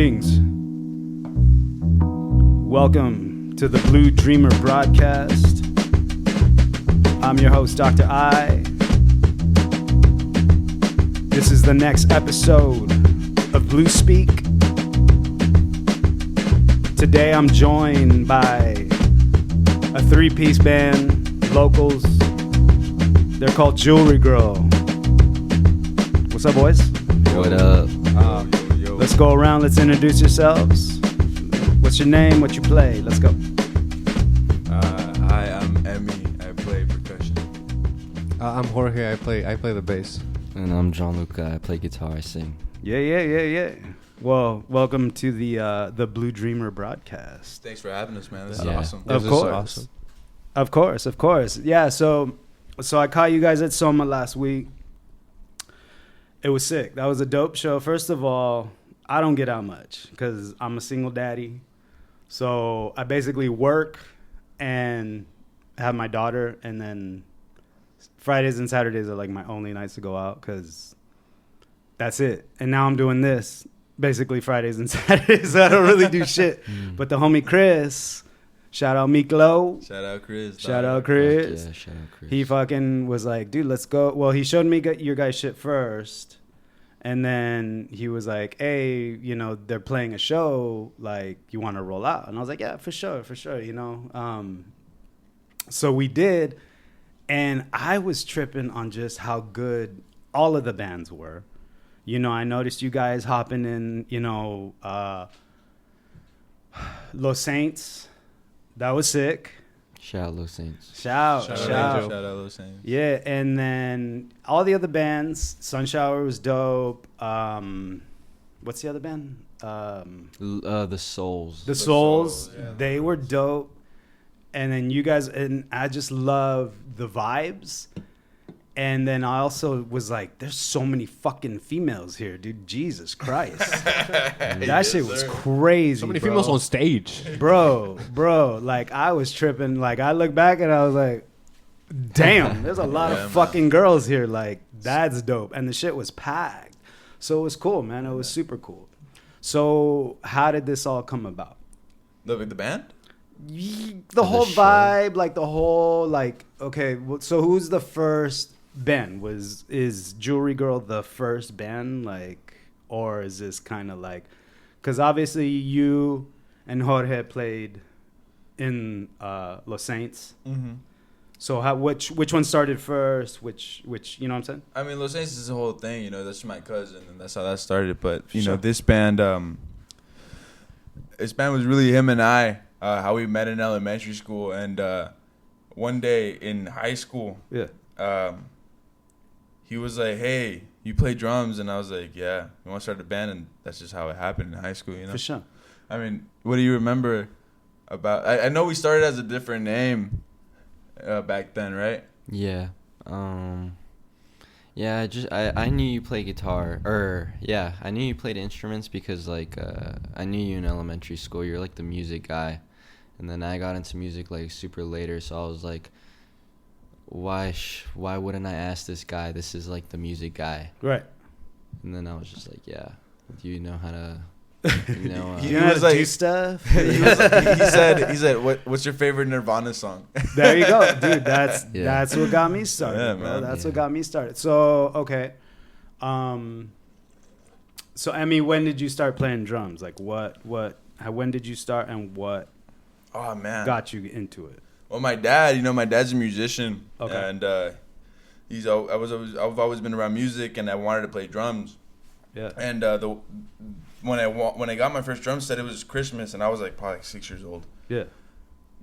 Greetings. Welcome to the Blue Dreamer broadcast. I'm your host, Dr. I. This is the next episode of Blue Speak. Today I'm joined by a three-piece band, locals. They're called Jewelry Girl. What's up, boys? What up? Yo. Let's go around. Let's introduce yourselves. What's your name? What you play? Let's go. Hi, I'm Emmy. I play percussion. I'm Jorge. I play the bass. And I'm Gianluca. I play guitar. I sing. Yeah. Well, welcome to the Blue Dreamer broadcast. Thanks for having us, man. This is Yeah. awesome. Of This is course. awesome. Of course. Yeah, so I caught you guys at Soma last week. It was sick. That was a dope show. First of all, I don't get out much because I'm a single daddy. So I basically work and have my daughter, and then Fridays and Saturdays are like my only nights to go out because that's it. And now I'm doing this basically Fridays and Saturdays. So I don't really do shit. But the homie Chris, shout out Miklo. Shout out Chris. Shout out Yeah, Chris. shout out Chris. He fucking was like, dude, let's go. Well, he showed me your guys' shit first. And then he was like, hey, they're playing a show. Like, you want to roll out? And I was like, yeah, for sure. So we did. And I was tripping on just how good all of the bands were. I noticed you guys hopping in, Los Saints. That was sick. Shout out Los Saints. Shout. Shout out Los Saints. Yeah, and then all the other bands, Sunshower was dope. What's the other band? The Souls. The Souls, yeah. they were dope. And then you guys, and I just love the vibes. And then I also was like, there's so many fucking females here, dude. Jesus Christ. That shit was crazy. So many bro. females on stage. Bro, like I was tripping. Like I look back and I was like, damn, there's a lot of fucking girls here. Like that's dope. And the shit was packed. So it was cool, man. It was super cool. So how did this all come about? The band? The whole show. vibe, like the whole, like, okay, so who's the first band? Is Jewelry Girl the first band, like, or is this kind of like, because obviously you and Jorge played in Los Saints. Mm-hmm. So which one started first? Which you know what I'm saying? I mean, Los Saints is the whole thing. That's my cousin, and that's how that started. But Sure. this band was really him and I. How we met in elementary school, and one day in high school, Yeah. he was like, "Hey, you play drums?" And I was like, "Yeah, we want to start a band." And that's just how it happened in high school, For sure. I mean, what do you remember about? I know we started as a different name back then, right? Yeah. Yeah. I knew you play guitar, I knew you played instruments because like I knew you in elementary school. You're like the music guy, and then I got into music like super later. So I was like, why wouldn't I ask this guy? This is like the music guy. Right. And then I was just like, yeah. Do you know how to? You know He how was to like- do stuff? he said, what's your favorite Nirvana song? There you go, dude. That's Yeah. that's what got me started, Yeah, bro. man. That's Yeah. what got me started. So okay, so Emmy, when did you start playing drums? Like when did you start, and what Oh man. got you into it? Well, my dad's a musician, Okay. and I've always been around music, and I wanted to play drums. Yeah. And when I got my first drum set, it was Christmas, and I was like probably 6 years old. Yeah.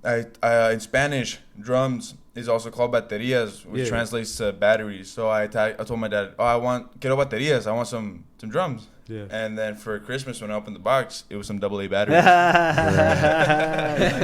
In Spanish, drums is also called baterías, which Yeah. translates to batteries. So I told my dad, quiero baterías. I want some drums. Yeah. And then for Christmas, when I opened the box, it was some AA batteries.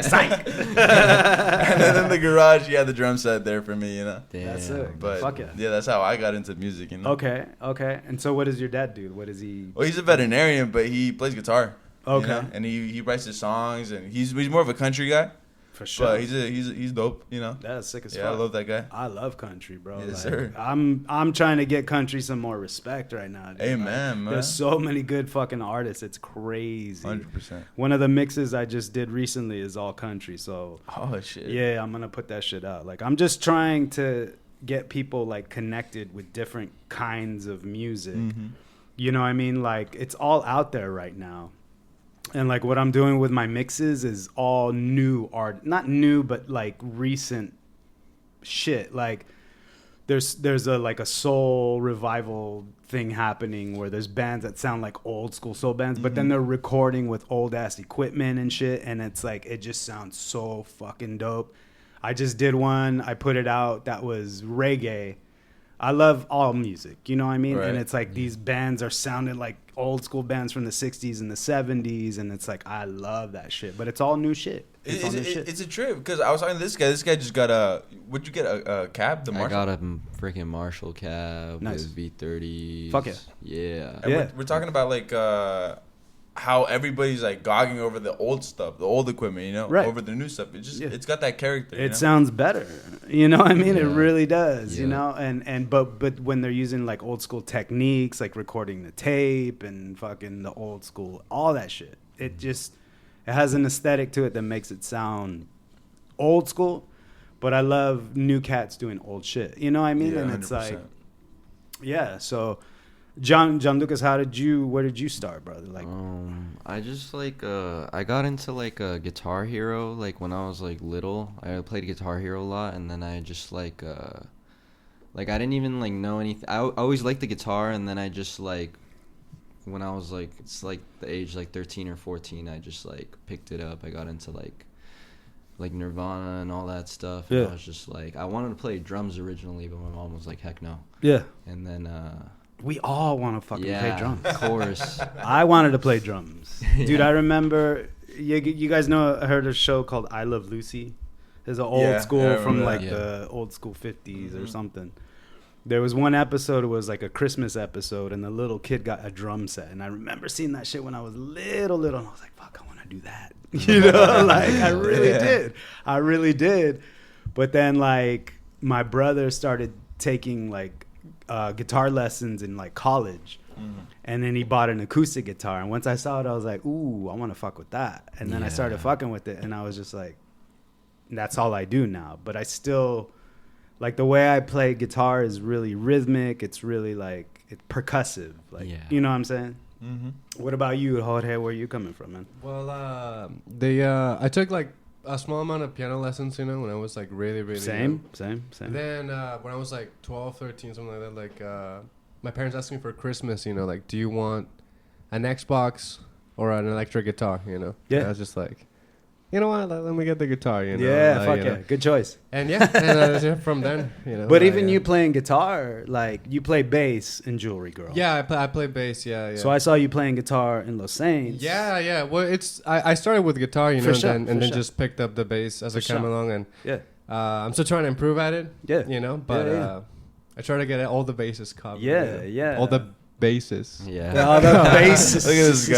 Psych. And then in the garage, he had the drum set there for me, Damn. That's it. But Fuck yeah. that's how I got into music, Okay. And so what does your dad do? What is he? Well, he's a veterinarian, but he plays guitar. Okay. And he writes his songs, and he's more of a country guy. For sure. But he's dope, you know. That's sick as Yeah, I fuck. love that guy. I love country, bro. Yes, Like, sir. I'm trying to get country some more respect right now. Dude. Amen, Like, man. there's so many good fucking artists. It's crazy. 100%. One of the mixes I just did recently is all country. So Oh shit. yeah, I'm gonna put that shit out. Like I'm just trying to get people like connected with different kinds of music. Mm-hmm. You know what I mean? Like it's all out there right now. And like what I'm doing with my mixes is all new art, not new, but like recent shit. Like there's a like a soul revival thing happening where there's bands that sound like old school soul bands, but then they're recording with old ass equipment and shit. And it's like, it just sounds so fucking dope. I just did one, I put it out that was reggae. I love all music, you know what I mean? Right. And it's like these bands are sounding like old school bands from the 60s and the 70s. And it's like, I love that shit. But it's all new shit. It's all new shit. It's a trip because I was talking to this guy. This guy just got a. Would you get a cab? The I Marshall. got a freaking Marshall cab Nice. with V30s. Fuck yeah. Yeah. And Yeah. we're talking about like how everybody's like gogging over the old stuff, the old equipment, you know, Right. over the new stuff. It just Yeah. it's got that character. You It know? sounds better. You know what I mean? It Yeah. really does, you Yeah. know? And but when they're using like old school techniques, like recording the tape and fucking the old school, all that shit. It just it has an aesthetic to it that makes it sound old school, but I love new cats doing old shit. You know what I mean? Yeah, and it's 100%. like yeah, so John Lucas, where did you start, brother? Like I just like I got into like Guitar Hero like when I was like little. I played Guitar Hero a lot, and then I just like I didn't even like know anything. I always liked the guitar, and then I just like when I was like it's like the age like 13 or 14, I just like picked it up. I got into like Nirvana and all that stuff. And Yeah. I was just like I wanted to play drums originally, but my mom was like heck no. yeah, And then we all want to fucking play drums. of course. I wanted to play drums. Dude, I remember, you guys know, I heard a show called I Love Lucy. There's an old Yeah, school yeah, I from remember like that. the old school 50s or something. There was one episode, it was like a Christmas episode, and the little kid got a drum set. And I remember seeing that shit when I was little, and I was like, fuck, I want to do that. You know, like I really did. I really did. But then like my brother started taking like guitar lessons in like college. And then he bought an acoustic guitar. And once I saw it, I was like, ooh, I want to fuck with that. And then I started Yeah. fucking with it. And I was just like, that's all I do now. But I still, like the way I play guitar is really rhythmic. It's really like, it's percussive. Like, Yeah. you know what I'm saying? Mm-hmm. What about you, Jorge? Where are you coming from, man? Well, I took like a small amount of piano lessons, you know, when I was like really young. Same. Then when I was like 12, 13, something like that, like my parents asked me for Christmas, you know, like, do you want an Xbox or an electric guitar, you know? Yeah. And I was just like, you know what, let me get the guitar, you know? Yeah, like, fuck you yeah. know. Good choice. And yeah, and from then, you know. But I, even you playing guitar, like you play bass in Jewelry Girl. Yeah, I play bass, yeah. So I saw you playing guitar in Los Saints. Yeah. Well, I started with guitar, you know, For sure, and then sure. just picked up the bass as I For came sure. along, and Yeah. I'm still trying to improve at it. Yeah. You know, but Yeah. I try to get all the bases covered. Yeah, you know? yeah. All the bases. Yeah. All the bases. Look at this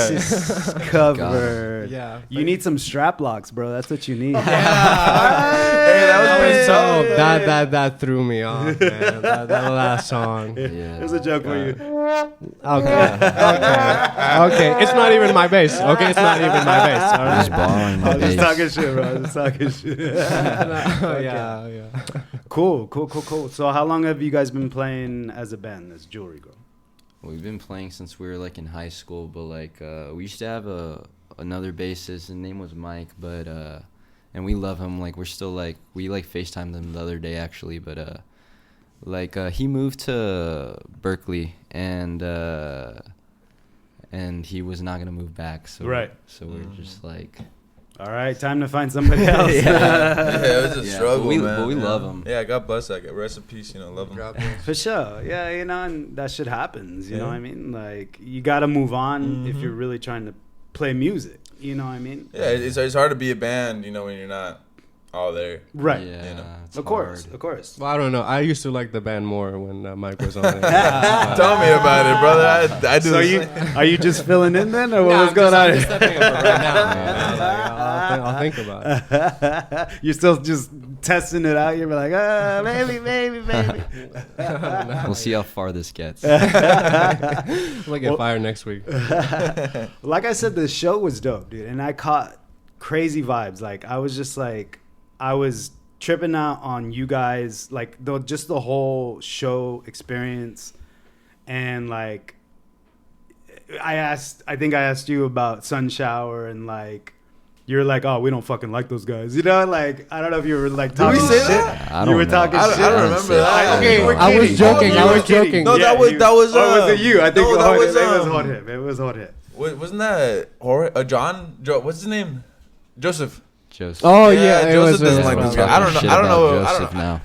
guy. Covered. Yeah. You need some strap locks, bro. That's what you need. Hey, that was pretty so solid. that threw me off, man. that last song. Yeah. There's a joke for you. Okay. It's not even my bass. Okay, it's not even my bass. All Just right. borrowing my I was just bass. talking shit, bro. I was just talking shit. Yeah. Cool. So how long have you guys been playing as a band, as Jewelry Girl? We've been playing since we were like in high school, but like we used to have another bassist. His name was Mike, but and we love him. Like we're still like we like FaceTimed him the other day actually, but he moved to Berkeley and he was not gonna move back. So Right. So we're just like All right, time to find somebody else. Yeah, it was a Yeah, struggle, but we- man. but we Yeah. love him. Yeah, God bless that guy. Rest in peace, you know, love him. For sure. Yeah, you know, and that shit happens. You know Yeah. what I mean? Like, you got to move on if Mhm. you're really trying to play music. You know what I mean? Yeah, it's hard to be a band, you know, when you're not all there. Right. Yeah, You know. it's Of course. hard. Of course. Well, I don't know. I used to like the band more when Mike was on it. Tell me about it, brother. I do. So the are you just filling in then, or Nah, what's going on? I'm just stepping up for right now. Man. I'll think about it. You're still just testing it out. You're like, maybe. We'll see how far this gets. I'm gonna get fired next week. Like I said, the show was dope, dude, and I caught crazy vibes. Like I was just like, I was tripping out on you guys, like just the whole show experience, and like I think I asked you about Sun Shower, and like you're like, oh, we don't fucking like those guys, you know? Like I don't know if you were like talking we say shit. that? I You don't were know. talking shit. I don't remember that. Okay, I we're was kidding. joking, You I were was kidding. joking. No, Yeah, that was you- that was. Or was it you? I think no, it that was was him. It was him. Wasn't that John? What's his name? Joseph. Joseph. Oh Yeah, yeah, it Joseph was. doesn't like We're those guys. I don't know. talking I don't shit know. about I Joseph don't know. now.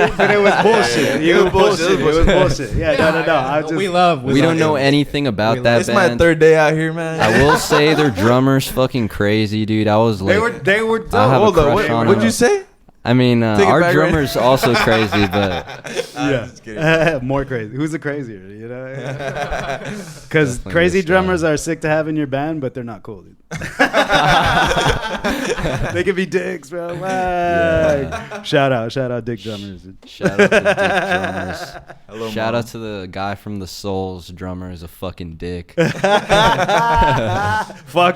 No, but it was bullshit. Yeah, It was bullshit. It was bullshit. Yeah, no. I was just, We love. We don't know anything about that It's my band. third day out here, man. I will say their drummer's fucking crazy, dude. I was like, they were dope. I have a Hold on. crush on What'd him. you say? I mean, Take it our back, right? drummer's also crazy, but Yeah, just kidding. more crazy. Who's the crazier? You know, because Definitely crazy this guy. drummers are sick to have in your band, but they're not cool, dude. They can be dicks, bro. Like, Yeah. Shout out, dick drummers. Dude. shout out to the dick drummers. Hello, Shout Mom. out to the guy from the Souls drummer is a fucking dick. Fuck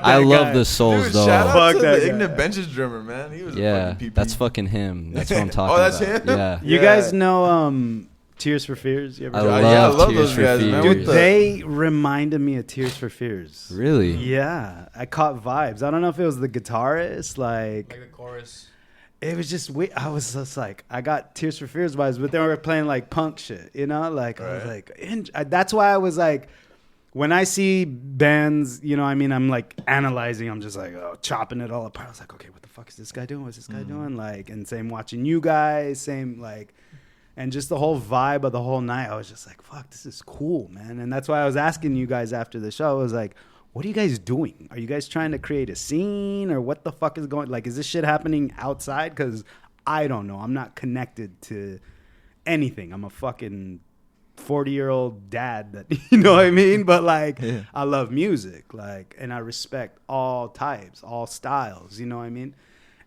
that I love guy. the Souls Dude, though. shout out Fuck to that the guy. Ignorant Benches drummer, man. He was a Yeah, fucking PP. that's fucking him. That's what I'm talking Oh, that's about. him? Yeah. You Yeah. guys know Tears for Fears? You ever I heard of love, yeah, I love Tears those for guys, man. Fears. Dude, the- they reminded me of Tears for Fears. Really? Yeah, I caught vibes. I don't know if it was the guitarist, like Like the chorus. it was just weird. I was just like, I got Tears for Fears vibes, but they were playing like punk shit, you know? Like I was Right. like, that's why I was like, when I see bands, you know, I mean, I'm like analyzing. I'm just like, chopping it all apart. I was like, okay, what the fuck is this guy doing? What's this guy doing? Like, and same watching you guys, same like. And just the whole vibe of the whole night, I was just like, fuck, this is cool, man. And that's why I was asking you guys after the show. I was like, what are you guys doing? Are you guys trying to create a scene or what the fuck is going? Like, is this shit happening outside? Because I don't know. I'm not connected to anything. I'm a fucking 40-year-old dad that, you know what I mean? But like, Yeah. I love music, like, and I respect all types, all styles, you know what I mean?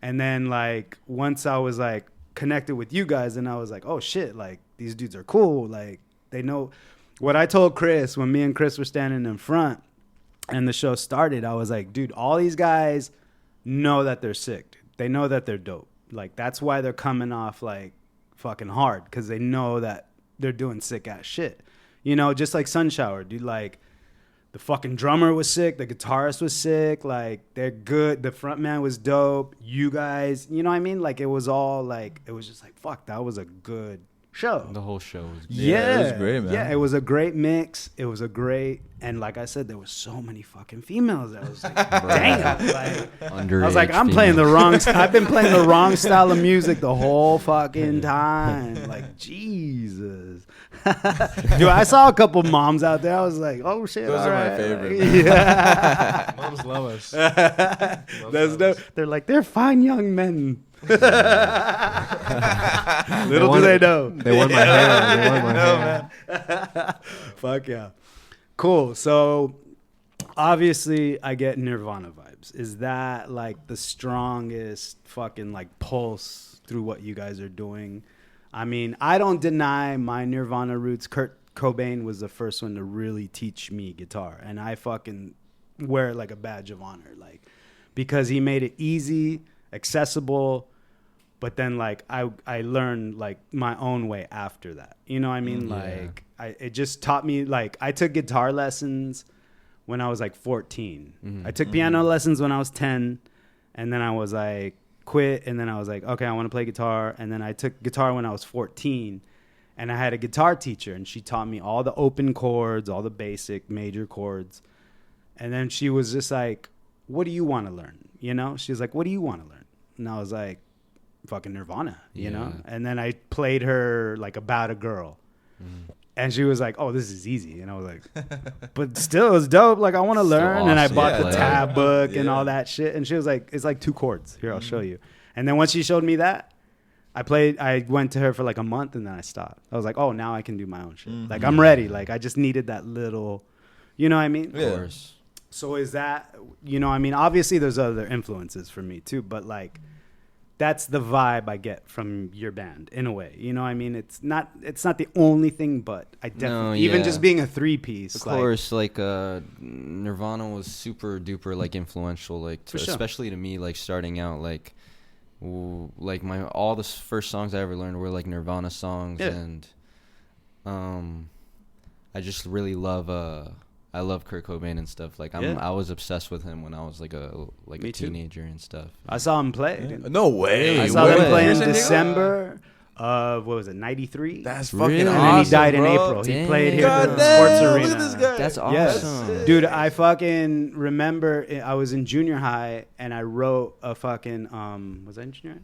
And then like, once I was like, connected with you guys, and I was like, oh shit, like these dudes are cool, like they know what I told Chris when me and Chris were standing in front and the show started. I was like, dude, all these guys know that they're sick, dude. They know that they're dope, like that's why they're coming off like fucking hard, because they know that they're doing sick ass shit, you know, just like Sun Shower, dude. Like the fucking drummer was sick. The guitarist was sick. Like, they're good. The front man was dope. You guys, you know what I mean? Like, it was all like, it was just like, fuck, that was a good show. The whole show was good. Yeah, it was great, man. Yeah, it was a great mix. It was a great, and like I said, there was so many fucking females. I was like, damn. Like, Underage I was like, I'm playing the females. wrong. I've been playing the wrong style of music the whole fucking time. Like, Jesus. Dude, I saw a couple moms out there. I was like, oh shit. Those all are my right. favorite. Like, yeah. Moms love us. That's no, they're like, they're fine young men. Little do they know. They want my hair. They want my hair. Fuck yeah. Cool. So obviously I get Nirvana vibes. Is that like the strongest fucking like pulse through what you guys are doing? I mean, I don't deny my Nirvana roots. Kurt Cobain was the first one to really teach me guitar, and I fucking wear it like a badge of honor, like, because he made it easy, accessible. But then, like, I learned, like, my own way after that. You know what I mean? Yeah. Like, it just taught me, like, I took guitar lessons when I was, like, 14. Mhm. I took piano lessons when I was 10. And then I was, like, quit. And then I was like, okay, I want to play guitar. And then I took guitar when I was 14. And I had a guitar teacher. And she taught me all the open chords, all the basic major chords. And then she was just like, what do you want to learn? You know? She was like, what do you want to learn? And I was like, fucking Nirvana, you know? And then I played her like About a Girl. And she was like, oh, this is easy. And I was like, but still, it was dope. Like, I want to Still learn. And I awesome bought to the play. tab book and Yeah. all that shit. And she was like, it's like 2 chords. Here, I'll show you. And then once she showed me that, I went to her for like a month and then I stopped. I was like, oh, now I can do my own shit. Like, I'm ready. Like, I just needed that little, you know what I mean? Yeah. Of course. So is that, you know, I mean, obviously there's other influences for me too, but like, that's the vibe I get from your band in a way. You know what I mean? It's not the only thing, but I definitely, even just being a 3-piece. Of course, like Nirvana was super duper like influential, like For sure. especially to me, like starting out, like like all the first songs I ever learned were like Nirvana songs, and I just really love I love Kurt Cobain and stuff. Like I was obsessed with him when I was like a Me too. teenager and stuff. I saw him play. Dude. No way. I saw them Where? play in San Diego? December of, what was it, 93? That's Really? fucking And awesome, then he died in bro. April. He played here at God the damn, sports arena. look at this guy. That's Yes. awesome. Dude, I fucking remember I was in junior high and I wrote a fucking, was I in junior high?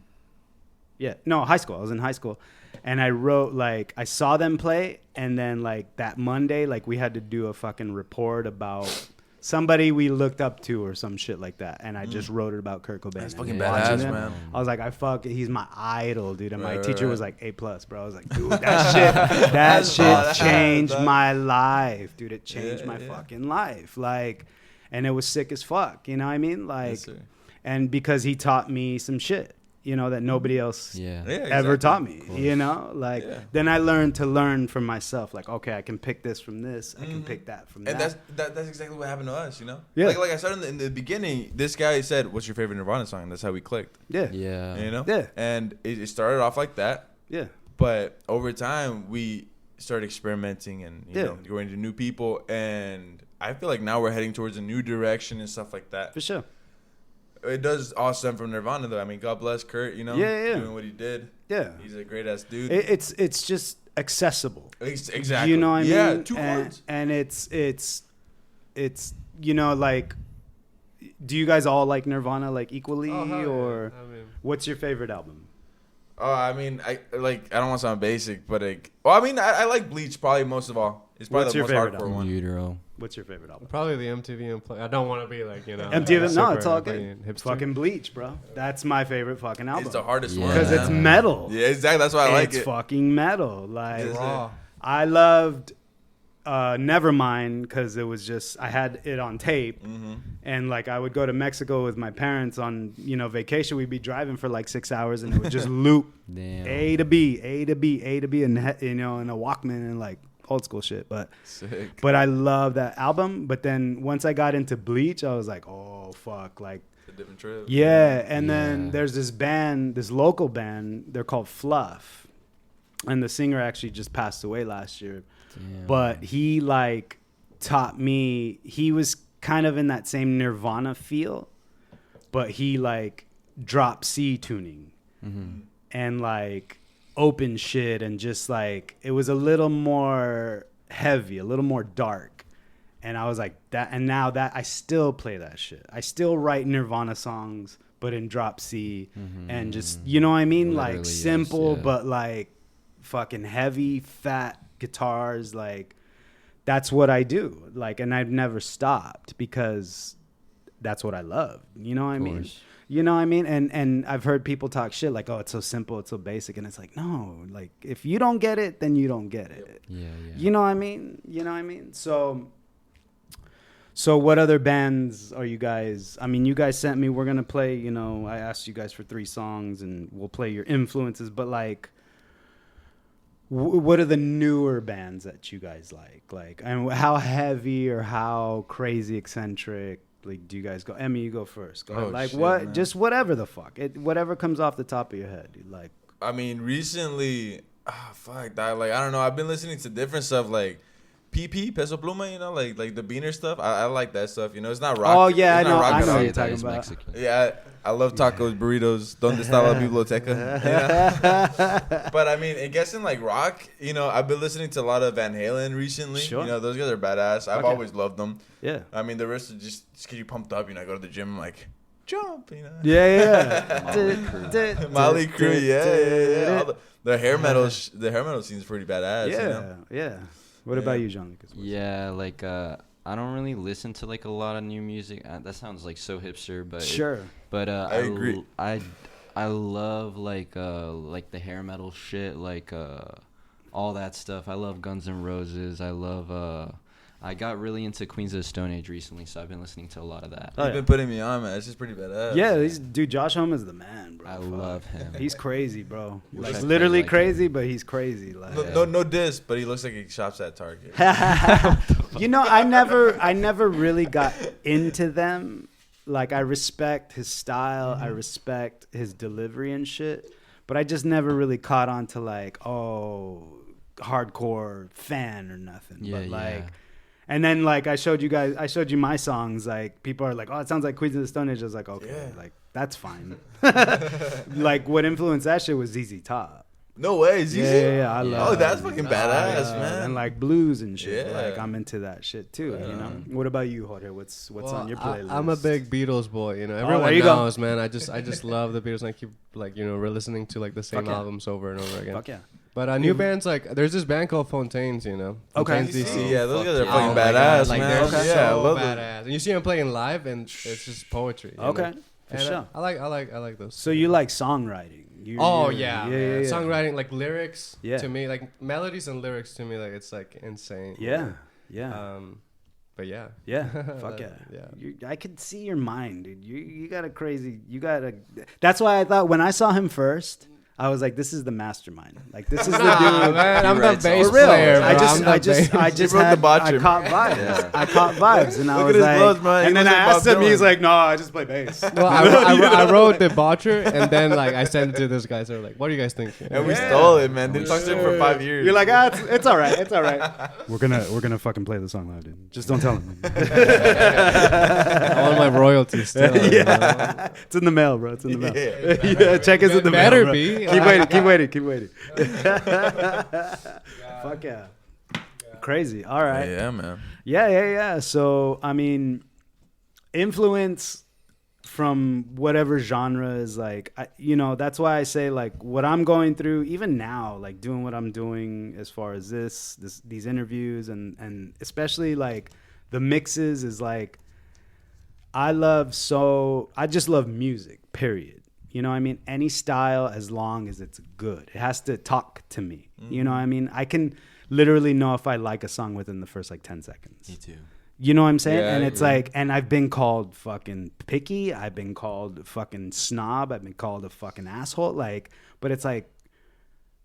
Yeah. No, high school. I was in high school. And I wrote, like, I saw them play, and then, like, that Monday, like, we had to do a fucking report about somebody we looked up to or some shit like that. And I just wrote it about Kurt Cobain. That's And fucking watching badass, him, man. I was like, he's my idol, dude. And my Right, teacher right. was like A+, bro. I was like, dude, that shit changed my life, dude. It changed my fucking life. Like, and it was sick as fuck. You know what I mean? Like, Yes, sir. and because he taught me some shit, you know, that nobody else ever exactly. taught me, you know, like then I learned to learn for myself. Like, okay, I can pick this from this. I can pick that from And that. that's exactly what happened to us, you know? Yeah. Like I started in the beginning, this guy said, what's your favorite Nirvana song? And that's how we clicked, Yeah. Yeah. you know? Yeah. And it started off like that. Yeah. But over time, we started experimenting and, you know, going to new people. And I feel like now we're heading towards a new direction and stuff like that. For sure. It does all stem from Nirvana, though. I mean, God bless Kurt, you know? Yeah. Doing what he did. Yeah. He's a great-ass dude. It's just accessible. Exactly. You know what I mean? Yeah, 2 and, chords. and it's you know, like, do you guys all like Nirvana like equally, Oh, hell yeah. or I mean, what's your favorite album? I mean, I don't want to sound basic, but I like Bleach probably most of all. It's probably What's the your most favorite hardcore album? one. Utero. What's your favorite album? probably the MTV Unplugged. I don't want to be like, you know. MTV, no, super it's all fucking good. hipster. Fucking Bleach, bro. That's my favorite fucking album. It's the hardest one. because it's man. metal. Yeah, exactly. That's why I like It's it. fucking metal. Like, Yes, sir. Raw. I loved Nevermind because it was just, I had it on tape, and like I would go to Mexico with my parents on, you know, vacation. We'd be driving for like 6 hours, and it would just loop Damn. A to B, A to B, A to B, and you know, in a Walkman and like old school shit. But Sick. I love that album. But then once I got into Bleach, I was like, oh fuck, like. It's a different trip. Yeah, and then Yeah. there's this band, this local band. They're called Fluff, and the singer actually just passed away last year. Damn. But he like taught me. He was kind of in that same Nirvana feel, but he like drop C tuning and like open shit, and just like it was a little more heavy, a little more dark. And I was like that, and now that I still play that shit. I still write Nirvana songs, but in drop C, and just, you know what I mean, Literally, like yes, simple, yeah. but like fucking heavy, fat guitars. Like that's what I do. Like, and I've never stopped because that's what I love. You know what I mean? course. You know what I mean? And I've heard people talk shit like, oh, it's so simple, it's so basic, and it's like, no, like if you don't get it, then you don't get it. Yeah. You know what I mean? You know what I mean? So what other bands are you guys? I mean, you guys sent me, we're going to play, you know, I asked you guys for 3 songs and we'll play your influences, but like, what are the newer bands that you guys like? Like, and how heavy or how crazy eccentric, like, do you guys go? Emmy, you go first. Go ahead. Like, shit, what, man. just whatever the fuck. Whatever comes off the top of your head, dude. Like, I mean, recently, fuck that. Like, I don't know. I've been listening to different stuff, like PP, Peso Pluma. You know, like the Beaner stuff. I like that stuff. You know, it's not rock. oh, yeah, I it's know. not rock I at know all. what Say you're that talking is about. Mexican. Yeah, I love tacos, burritos. Donde está la biblioteca? Yeah. But I mean, I guess in like rock, you know, I've been listening to a lot of Van Halen recently. Sure. You know, those guys are badass. I've Okay. always loved them. Yeah. I mean, the rest is just get you pumped up. You know, I go to the gym like jump. You know. Yeah. Molly Crew, yeah. All the hair metal, the hair metal scene is pretty badass. Yeah, You know? yeah. What Yeah. about you, John Lucas? Yeah, like I don't really listen to like a lot of new music. That sounds like so hipster, but Sure. But I agree. I I love like the hair metal shit, like all that stuff. I love Guns N' Roses. I love I got really into Queens of the Stone Age recently, so I've been listening to a lot of that. You've been putting me on, man. It's just pretty badass. Yeah, dude, Josh Homme is the man, bro. I love him. He's crazy, bro. Wish I Like played literally like crazy, him. but he's crazy. Like, No diss, but he looks like he shops at Target. you know, I never really got into them. Like, I respect his style, I respect his delivery and shit, but I just never really caught on to like, hardcore fan or nothing. Yeah, but like, yeah. and then like I showed you my songs. Like, people are like, oh, it sounds like Queens of the Stone Age. I was like, okay, Yeah. like that's fine. Like, what influenced that shit was ZZ Top. No way, ZZ. Yeah, I love. Oh, that's fucking ZZ badass, Top, man. And like blues and shit. Yeah. Like, I'm into that shit too. You know. What about you, Jorge? What's on your playlist? I'm a big Beatles boy. You know, there everyone you go. knows, man. I just love the Beatles, and I keep like re-listening to like the same Fuck yeah. albums over and over again. Fuck yeah. But new bands like there's this band called Fontaines. You know, Okay. Fontaines DC. Yeah, those guys are Fuck fucking Oh my badass, God, like, man. they're Okay. Yeah, I so love them. badass. And you see them playing live, and it's just poetry. you Okay. know? For And sure. I like those. So you like songwriting? Oh you're- yeah, man. yeah. Songwriting, like lyrics, Yeah. to me, like melodies and lyrics to me, like it's like insane. Yeah, yeah, But yeah, yeah. Fuck yeah. yeah. I could see your mind, dude. You got a crazy. You got a. That's why I thought when I saw him first, I was like, this is the mastermind. Like, this is the dude. Man, I'm the writes bass For real. player. Bro. I just wrote had, the botcher. I caught vibes. Yeah. I caught vibes, and I Look was at his like, gloves, man. He and then looks I like asked Bob him, he's Dylan. like, no, I just play bass. Well, I wrote the botcher, and then like I sent it to those guys. They're like, "What do you guys think?" And we Yeah. stole it, man. Didn't talk to him for 5 years. You're like, it's all right, it's all right. We're gonna fucking play the song loud, dude. Just don't tell him. I want my royalties still. you know? Yeah, it's in the mail, bro. It's in the mail. Yeah. Yeah, check is in the Better mail. Bro. be. Keep waiting. Fuck yeah. Crazy. All right. Yeah, man. Yeah. So, I mean, influence from whatever genre is like, that's why I say like what I'm going through, even now, like doing what I'm doing as far as these interviews and especially like the mixes is like, I just love music, period. You know what I mean? Any style, as long as it's good. It has to talk to me. You know what I mean? I can literally know if I like a song within the first like 10 seconds. Me too. You know what I'm saying? Yeah, and I it's agree. like, and I've been called fucking picky. I've been called fucking snob. I've been called a fucking asshole. Like, but it's like,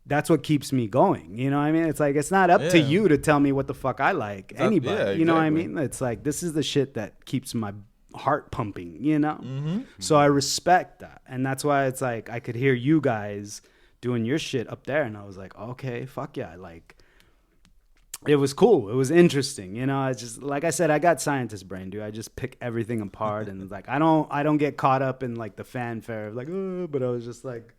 that's what keeps me going. You know what I mean? It's like, it's not up to Yeah. you to tell me what the fuck I like. It's not- Anybody. yeah, You know what I exactly. mean? It's like, this is the shit that keeps my heart pumping, you know? Mm-hmm. So I respect that. And that's why it's like, I could hear you guys doing your shit up there. And I was like, okay, fuck yeah. Like, it was cool. It was interesting. You know, it's just, like I said, I got scientist brain, dude. I just pick everything apart. And like, I don't get caught up in like the fanfare of like, oh, but I was just like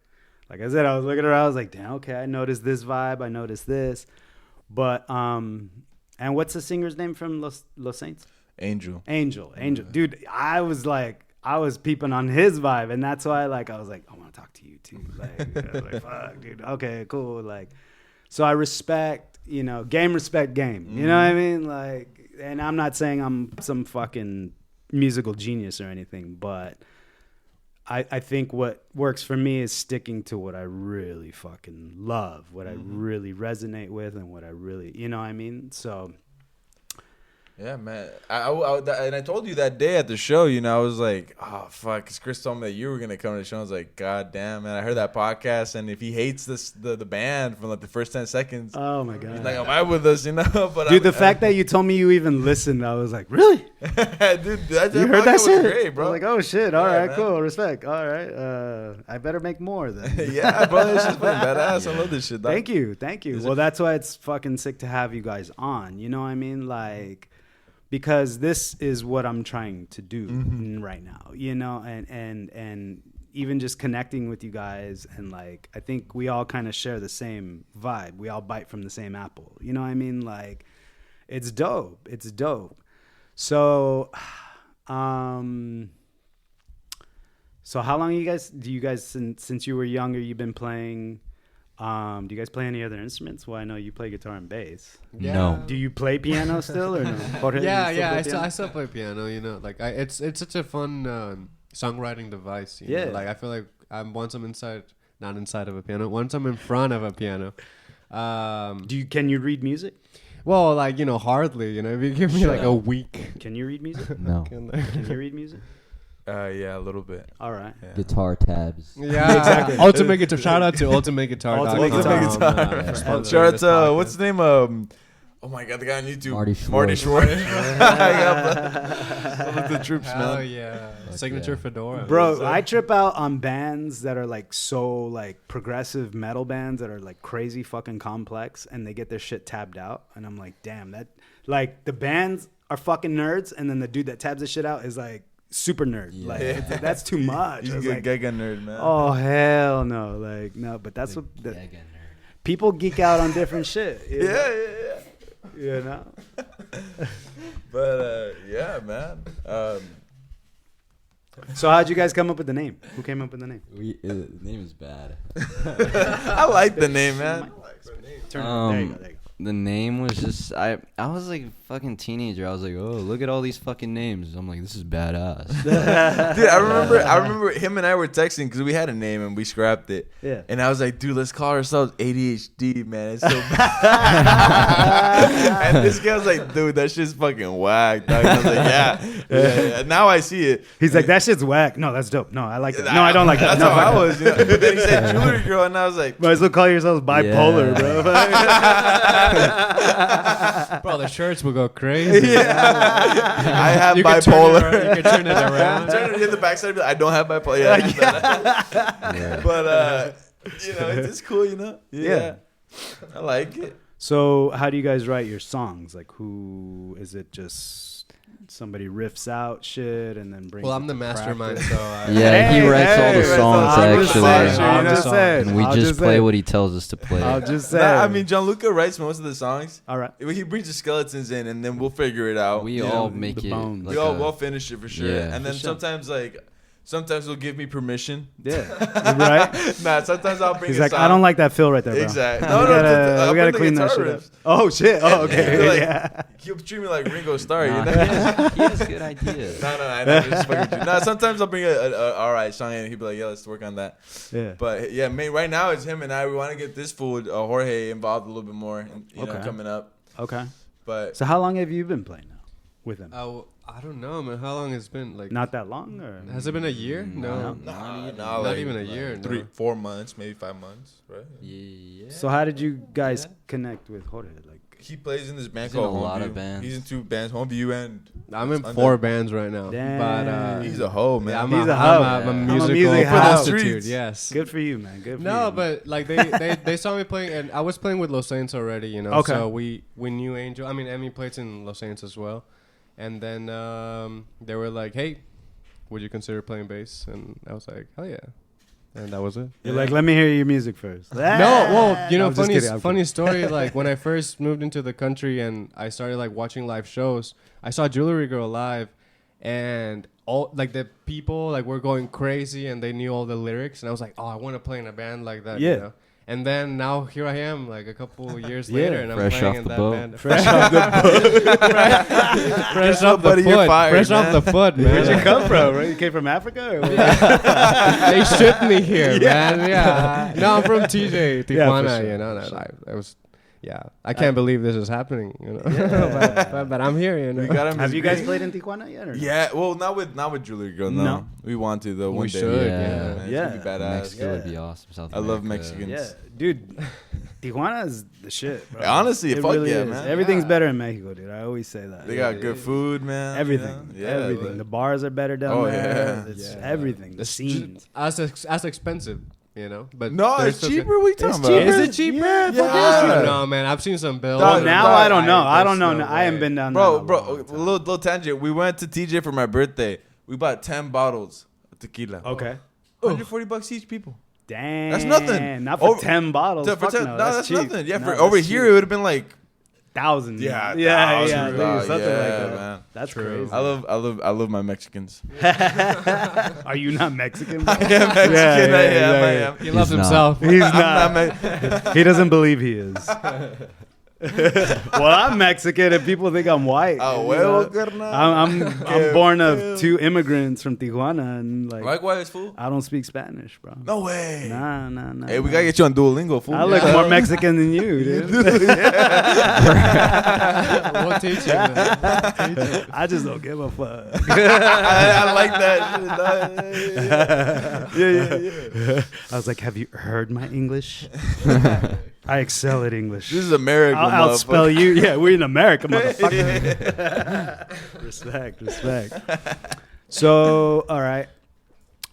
I said, I was looking around. I was like, damn, okay. I noticed this vibe. I noticed this. But, and what's the singer's name from Los Saints? Angel. Angel. Dude, I was peeping on his vibe, and that's why I was like, I want to talk to you too. Like, I was like, fuck, dude. Okay, cool. Like, so I respect, game respect game. You know what I mean? Like, and I'm not saying I'm some fucking musical genius or anything, but I think what works for me is sticking to what I really fucking love, what I really resonate with, and what I really, you know what I mean? So Yeah, man. And I told you that day at the show, I was like, oh, fuck. Because Chris told me that you were going to come to the show. I was like, God damn, man. I heard that podcast. And if he hates the band from like the first 10 seconds, oh my god, he's like, am I with us, But dude, the fact that you told me you even listened, I was like, really? dude, that You heard that podcast shit? was great, bro. I was like, oh shit, all Yeah, right, man. cool, respect. All right, I better make more then. Yeah, bro. It's just fucking badass. I love this shit, dog. Thank you. Is Well, it- that's why it's fucking sick to have you guys on. You know what I mean? Like, because this is what I'm trying to do right now. And even just connecting with you guys, and like, I think we all kind of share the same vibe. We all bite from the same apple. You know what I mean? Like, it's dope. It's dope. So, so how long do you guys since you were younger, you've been playing? Do you guys play any other instruments? Well, I know you play guitar and bass. No. Do you play piano still or no? Jorge, you Yeah, still yeah. play I still, piano? I still play piano. Like it's such a fun songwriting device. You know? Yeah. Like I feel like once I'm not inside of a piano. Once I'm in front of a piano. Can you read music? Well, like, hardly. If you give me like a week. Can you read music? No. Can you read music? Yeah, a little bit. All right. Yeah. Guitar tabs. Yeah, Exactly. Ultimate Guitar. Shout out to Ultimate Guitar. Ultimate Guitar. Sure, it's what's the name? Oh my God, the guy on YouTube. Marty Schwartz. With the troops, Hell man. yeah. Signature fedora. Bro, I trip out on bands that are like so like progressive metal bands that are like crazy fucking complex and they get their shit tabbed out. And I'm like, damn, that like the bands are fucking nerds and then the dude that tabs the shit out is like super nerd. Yeah. Like that's too much. He's I a was good like, Gega nerd, man. oh hell no. Like no, but that's what people geek out on different shit. Yeah. You know? But yeah, man. So how'd you guys come up with the name? Who came up with the name? The name is bad. I like the name, man. Turn it. There you go. The name was just I was like a fucking teenager. I was like, oh, look at all these fucking names. I'm like, this is badass. Dude, I remember him and I were texting because we had a name and we scrapped it. Yeah. And I was like, dude, let's call ourselves ADHD, man. It's so bad. And this guy was like, dude, that shit's fucking whack. Dog. I was like, yeah. Now I see it. He's like, that shit's whack. No, that's dope. No, I like that. No, I don't like that. That's No, how I fuck was. You know? Then he said jewelry girl, and I was like, Might as well call yourselves bipolar, bro. Bro, the shirts will go crazy. yeah. I have You bipolar. can turn it around. Turn it in the backside and be like, I don't have bipolar. Yeah. But, it's cool, you know? Yeah. I like it. So how do you guys write your songs? Like who is it just somebody riffs out shit and then brings Well, it I'm the to mastermind, practice? so Yeah, he writes all the songs, I'm just actually. saying. And we I'll just play say. what he tells us to play. I'll just say. Nah, I mean, Gianluca writes most of the songs. all right. He brings the skeletons in, and then we'll figure it out. We you all know? make the it. bones. Like We'll finish it for sure. Yeah. And then For sure. sometimes he'll give me permission. Yeah. Right? Nah, sometimes I'll bring He's a like, song. I don't like that fill right there, bro. Exactly. We gotta clean that shit up. Oh shit. Oh, okay. Like, Yeah. He'll treat me like Ringo Starr, Nah, you know? he has good ideas. No, I know. Just fucking with you. No, sometimes I'll bring a alright song in and he'll be like, yeah, let's work on that. Yeah. But yeah, right now it's him and I. We want to get this fool, Jorge, involved a little bit more, you know, Okay. coming up. Okay. But So how long have you been playing now with him? I don't know, man. How long has it been? Like, Not that long, or has it been a year? No. Not even a year. No. 3-4 months, maybe 5 months, right? Yeah. So how did you guys connect with Jorge? Like, He plays in this band He's in called a lot Homeview. of bands. He's in 2 bands, Homeview and I'm in Under- 4 bands right now. Damn. But he's a hoe, man. yeah, I'm He's a a hoe. I'm a I'm a musical music hoe. prostitute. Streets. Yes. good for you, man. Good for you. No, but like they saw me playing, and I was playing with Los Saints already, you know. Okay. So we knew Angel. I mean, Emmy plays in Los Saints as well, and then they were like, "Hey, would you consider playing bass?" And I was like, "Hell yeah!" And that was it. You're like, let me hear your music first. No, well, you know, I'm just kidding, I'm funny story. Like when I first moved into the country and I started like watching live shows, I saw Jewelry Girl live, and all like the people like were going crazy and they knew all the lyrics, and I was like, oh, I want to play in a band like that. Yeah. You know? And then now here I am, like a couple years Yeah. later, and I'm Fresh playing off in the that boat. band. Fresh off the Fresh off the buddy, you're foot. fired, Fresh man. off the foot, man. Where'd you come from? Right? You came from Africa? Or what? They shipped me here, man. Yeah. No, I'm from TJ, Yeah, for Tijuana. sure, You know, for sure. I was. Yeah, I can't believe this is happening. You know, Yeah. but I'm here. You know, We got him. Have his you guys green- played in Tijuana yet? Or no? Yeah, well, not with Jewelry Girl. No. No. We want to though. One We day. should. Yeah. Yeah. Man, it's Yeah. gonna be badass. Mexico would be awesome. South I love America. Mexicans. Yeah, dude. Tijuana is the shit, bro. Honestly, it fuck really yeah, is. man. Everything's Yeah. better in Mexico, dude. I always say that. They got good food, man. Everything, you know? Yeah, everything. like- The bars are better down Oh, there. yeah. It's Yeah. everything. The scenes. as expensive, you know. But no, there's it's still cheaper. What are you talking It's about? cheaper. Is it cheaper? Yeah, fuck I yeah. don't know, man. I've seen some bills. Oh, Dog, now dog, I don't know. I there's don't know. no I haven't way. been down there. in a Bro, long time. little tangent. We went to TJ for my birthday. We bought 10 bottles of tequila. Okay. $140 each, people. Damn. That's nothing. Not for Over- 10 bottles. For Fuck 10 no, that's cheap. nothing. Yeah, No, for that's over cheap. here it would have been like Thousand. Yeah, yeah, thousand. I think Oh, it's something yeah, like that. man. That's True. crazy. I love my Mexicans. Are you not Mexican? I am Mexican. Yeah, I exactly. am. He loves He's not. himself. He's I'm not. not He doesn't believe he is. Well, I'm Mexican and people think I'm white. Ah, you huevo, know? carnal. I'm born of 2 immigrants from Tijuana, and like Likewise, fool. I don't speak Spanish, bro. No way. Nah. Hey, we gotta get you on Duolingo, fool. I look more Mexican than you, dude. We'll teach you. Man. I just don't give a fuck. I like that. Yeah. I was like, have you heard my English? I excel at English. This is America, I'll motherfucker. spell you. Yeah, we're in America, motherfucker. Respect. So, all right.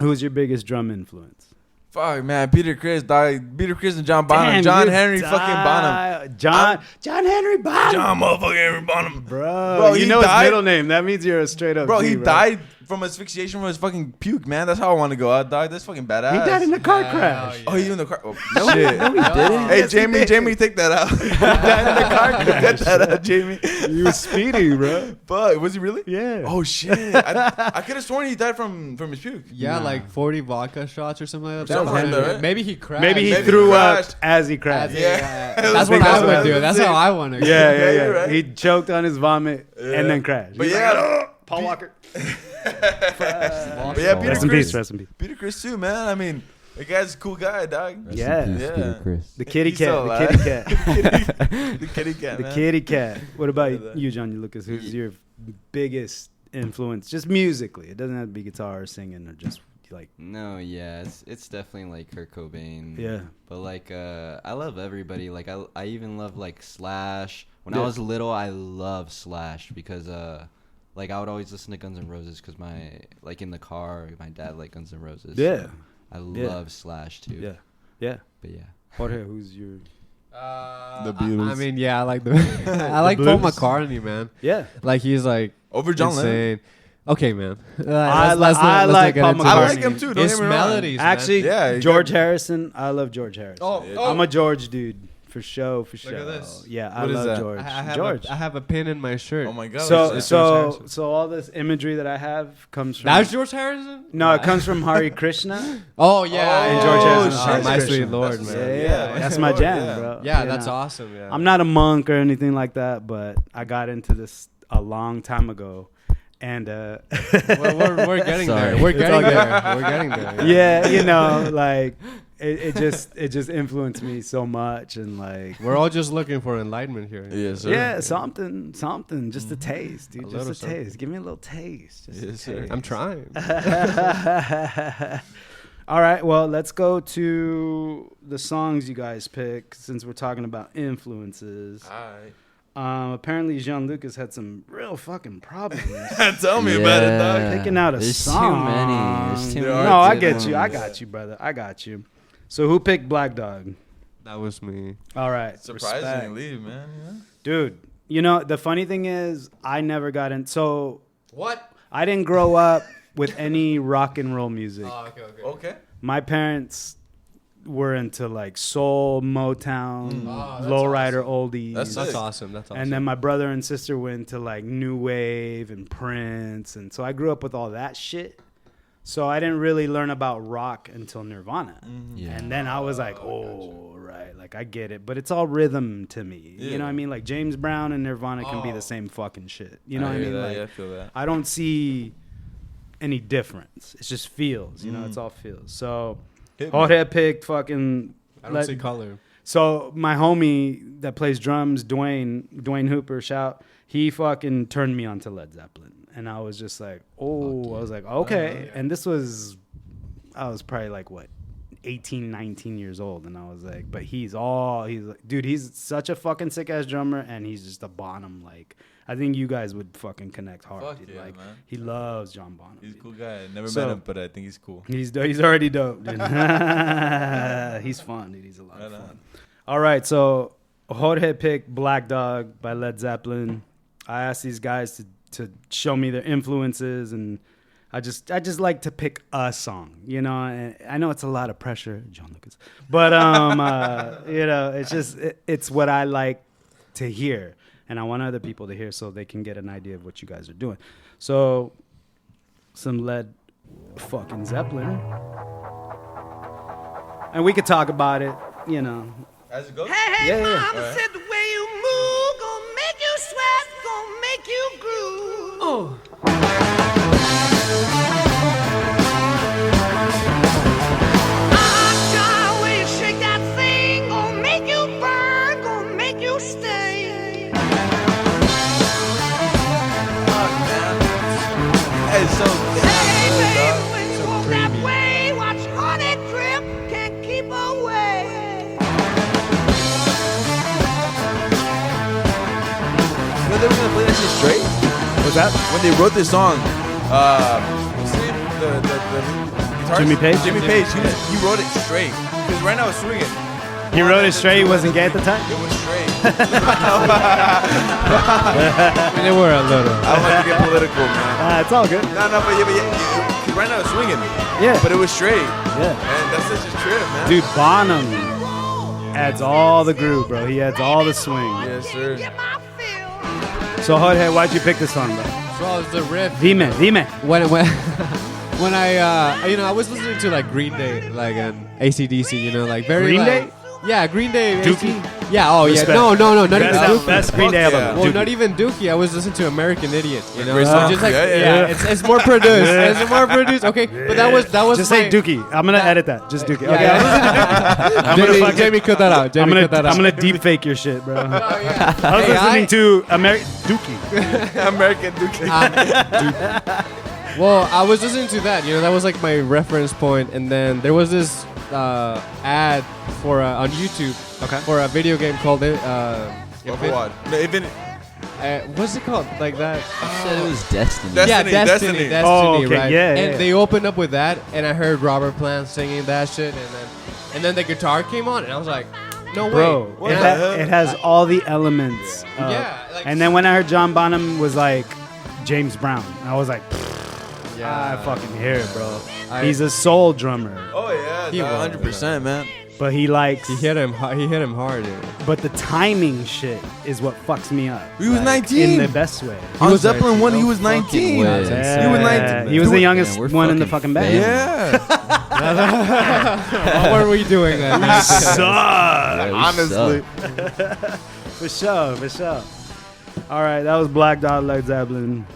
Who's your biggest drum influence? Fuck, man. Peter Chris died. Peter Chris and John Bonham. Damn, John you Henry fucking Bonham. John Henry Bonham. John motherfucking Henry Bonham. Bro, you he know died? his middle name. That means you're a straight up Bro, G, he died from asphyxiation from his fucking puke, man. That's how I want to go out, dog. That's fucking badass. He died in a car crash. Oh, he in the car. Oh, No, shit. no, he didn't. Hey, Yes, he did. Jamie, take that out. He died in a car crash. Get that out, Jamie. He was speeding, bro. Fuck, was he really? Yeah. Oh shit! I could have sworn he died from his puke. Yeah, Nah. like 40 vodka shots or something like that. Something That was like him. that, right? Maybe he crashed. Maybe he Maybe threw he up crashed. as he crashed. Yeah. That's I what think I that's would what do. I That's was how I want to. Yeah. you're right. He choked on his vomit Yeah. and then crashed. But He's yeah, like, Paul Walker. but yeah, Peter Rest in Chris. peace. Rest in peace. Peter Chris too, man. I mean, the guy's a cool guy, dog. Yeah. Yeah. The kitty He's cat. still The alive. kitty cat. The kitty cat, The man. kitty cat. What about Yeah. you, Johnny Lucas? Who's your biggest influence, just musically? It doesn't have to be guitar or singing or just like. No, yeah, it's definitely like Kurt Cobain. Yeah. But like, I love everybody. Like, I even love like Slash. When Yeah. I was little, I loved Slash because like I would always listen to Guns N' Roses because like in the car, my dad liked Guns N' Roses. Yeah. So I Yeah. love Slash too. Yeah. Yeah. But yeah. Jorge, who's your? The Beatles. I mean, yeah, I like the. I like Paul blues? McCartney, man. Yeah. Like he's like Over John Lennon. insane. Okay, man. I Let's not like get Paul into McCartney. I it. like him too. Don't His get me wrong. melodies, man. Actually, Yeah, he George got- Harrison. I love George Harrison. Oh, I'm a George dude for sure. For sure. at this. Yeah, I What is love that? George. I have George. I have a pin in my shirt. Oh my god. So it's so Harrison. so all this imagery that I have comes from. That's George Harrison? No, it comes from Hari Krishna. Oh yeah, And yeah, George yeah. Harrison. Oh, my Krishna. sweet lord, That's- Yeah, man. yeah, that's my jam, Yeah. bro. Yeah, You that's know. awesome. Yeah. I'm not a monk or anything like that, but I got into this a long time ago, and Well, we're getting Sorry. there. We're It's getting all good. there. We're getting there. yeah, you know, like it just influenced me so much, and like. We're all just looking for enlightenment here. Yes, sir. Yeah, something, just a taste, dude. A Just little a something. taste. Give me a little taste. Just Yes, a sir. taste. I'm trying. All right, well, let's go to the songs you guys pick since we're talking about influences. Alright. Apparently, Jean Lucas had some real fucking problems Tell me about it, dog. Yeah. picking out a There's song. too many. There's too There many. are No, I too get many. you. I got you, brother. I got you. So, who picked Black Dog? That was me. All right, Surprisingly, respect. man. Yeah. Dude. You know the funny thing is, I never got in. So What? I didn't grow up with any rock and roll music. okay. Okay. My parents were into like soul, Motown, Oh, that's lowrider oldies. That's That's sick. awesome. That's awesome. And then my brother and sister went into like new wave and Prince, and so I grew up with all that shit. So I didn't really learn about rock until Nirvana. Yeah. And then I was like, oh, right, like I get it, but it's all rhythm to me. You Yeah. know what I mean? Like James Brown and Nirvana can be Oh. the same fucking shit. You know what I hear mean? that, Like yeah, I feel that. I don't see any difference. It's just feels, you know, it's all feels. So Hit me. Jorge picked fucking I don't see color. so my homie that plays drums, Dwayne Hooper, shout, he fucking turned me on to Led Zeppelin. And I was just like, oh, I was like, okay. And this was, I was probably like, what, 18, 19 years old. And I was like, but he's like, dude, he's such a fucking sick ass drummer. And he's just a Bonham. Like, I think you guys would fucking connect hard, Fuck dude. yeah, like, man. he loves John Bonham. He's a dude. cool guy. Never So- met him, but I think he's cool. He's already dope, dude. He's fun, dude. He's a lot of Right on. fun. All right, so Jorge picked Black Dog by Led Zeppelin. I asked these guys to show me their influences, and I just like to pick a song, you know. And I know it's a lot of pressure, John Lucas, but you know, it's just it's what I like to hear, and I want other people to hear so they can get an idea of what you guys are doing. So some Led fucking Zeppelin. And we could talk about it, you know. As it goes? Yeah, yeah. Alright. The way you move. Vamos! It's so they were gonna play that shit straight? What's that? When they wrote this song, what's his name? The guitarist? Jimmy Page? Jimmy Page. He wrote it straight. Because right now it's swinging. He wrote it straight. He wasn't gay at the time. It was straight. I mean, they were a little. I don't like to get political, man. It's all good. No, but yeah, right now it's swinging. Yeah. But it was straight. Yeah. And that's such a trip, man. Dude, Bonham adds all the groove, bro. He adds all the swing. Yes, sir. So, Jorge, why'd you pick this song, bro? So it's the riff. Dime. When I was listening to like Green Day, like an AC/DC, like very Green like, Day? Yeah, Green Day. Dookie? Yeah. Oh Respect. yeah. No, not even Dookie. Best Green Day album. Yeah. Well, Dookie. not even Dookie. I was listening to American Idiot. Great song. Just like Yeah. it's more produced. It's more produced. Okay, but that was Just say Dookie. I'm gonna edit that. Just Dookie. Okay. Yeah. I'm gonna fucking- Jamie, cut that out. I'm Jamie, cut that out. gonna deep fake your shit, bro. Oh, yeah. I was Hey, listening to Dookie. American Dookie. Well, I was listening to that. That was like my reference point, and then there was this ad for on YouTube for a video game called Overwatch. No, even what's it called? Like that? You said it was Destiny. Destiny. Destiny, Oh, okay, right? yeah, And yeah. they opened up with that, and I heard Robert Plant singing that shit, and then the guitar came on, and I was like, no Bro, way. it has all the elements. Yeah, like- and then when I heard John Bonham was like James Brown, I was like, I fucking hear it, bro. He's a soul drummer, Oh yeah, He was. 100%, man. but he likes. He hit him hard, dude. But the timing shit is what fucks me up. He was in 19. the best way. On was Zeppelin 1, he No was fucking 19. way. He was 19. He was the Dude, youngest we're one in the fucking fucking band. Yeah. What were we doing then? Suck. Yeah, we Honestly. suck. For sure. All right, that was Black Dot Led Zeppelin.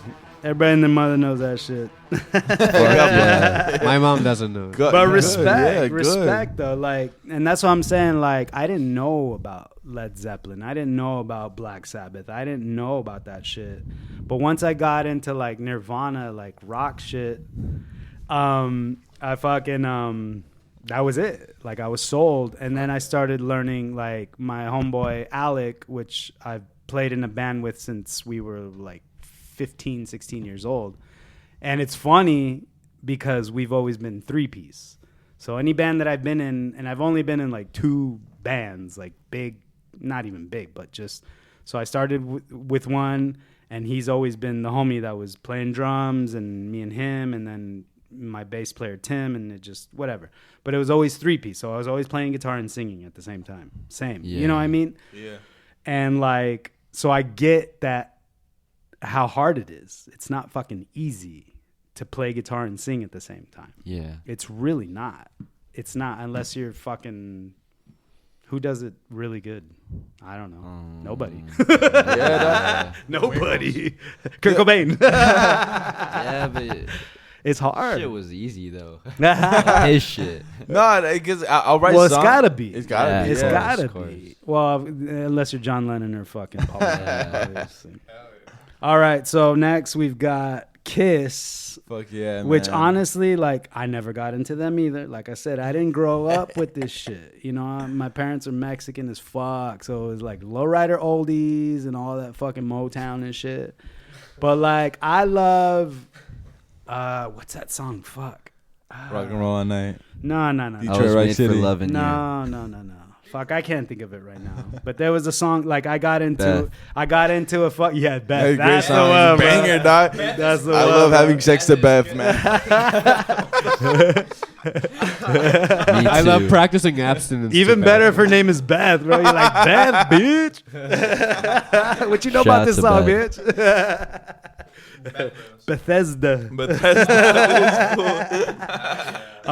Everybody and their mother knows that shit. Yeah. My mom doesn't know. Good. But Good. respect, Yeah, respect though. Like, and that's what I'm saying. Like, I didn't know about Led Zeppelin. I didn't know about Black Sabbath. I didn't know about that shit. But once I got into like Nirvana, like rock shit, I fucking that was it. Like, I was sold. And then I started learning, like, my homeboy Alec, which I've played in a band with since we were like 15, 16 years old. And it's funny because we've always been three-piece. So any band that I've been in, and I've only been in like two bands, like big, not even big, but just, so I started with one, and he's always been the homie that was playing drums, and me and him, and then my bass player Tim, and it just, whatever. But it was always three-piece, so I was always playing guitar and singing at the same time. Same. Yeah. You know what I mean? Yeah. And like, so I get that, how hard it is. It's not fucking easy to play guitar and sing at the same time. Yeah. It's really not. It's not, unless you're fucking, who does it really good? I don't know. Nobody. Yeah. Nobody. Kurt Cobain. Yeah, but It's hard. shit was easy though. well, His shit. No, because I'll write it's songs. gotta be. It's gotta Yeah, be. It's yeah. gotta of course. be. Well, unless you're John Lennon or fucking Paul. Yeah. Obviously. All right, so next we've got Kiss. Fuck yeah, man. Which honestly, like, I never got into them either. Like I said, I didn't grow up with this shit. You know, my parents are Mexican as fuck, so it was like lowrider oldies and all that fucking Motown and shit. But like, I love, what's that song? Fuck. Rock and roll all night. No. I Detroit was Rock made City. for loving you. No. Fuck, I can't think of it right now. But there was a song like I got into Beth. a fuck Hey, Beth. great That's the song. one, bro. Banger, dog. That's the I one, love bro. having sex to Beth, man. Me I love too. practicing abstinence. Even to better Beth. if her name is Beth, bro. You're like, Beth, bitch. What you know about Shout this to song, Beth. bitch? Bethesda. But that's cool.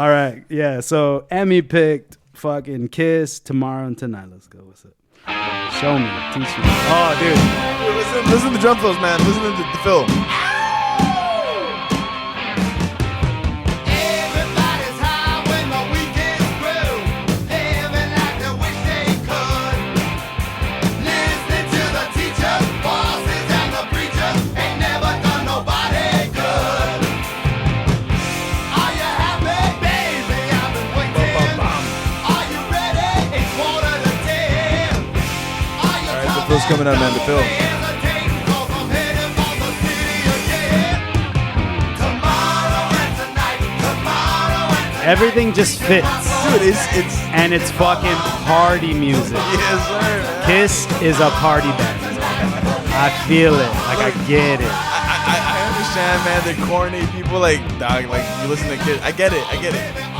All right, yeah. So Emmy picked fucking Kiss, Tomorrow and Tonight. Let's go. What's up? Show me. Teach me. Oh, dude. Listen to the drum fills, man. Listen to the film. show's coming up, man. The film. Everything just fits. Dude, it's And it's fucking party music. yes, sir. Man. Kiss is a party band. I feel it. Like, I get it. I understand, man. The corny people like, dog, like you listen to Kiss. I get it.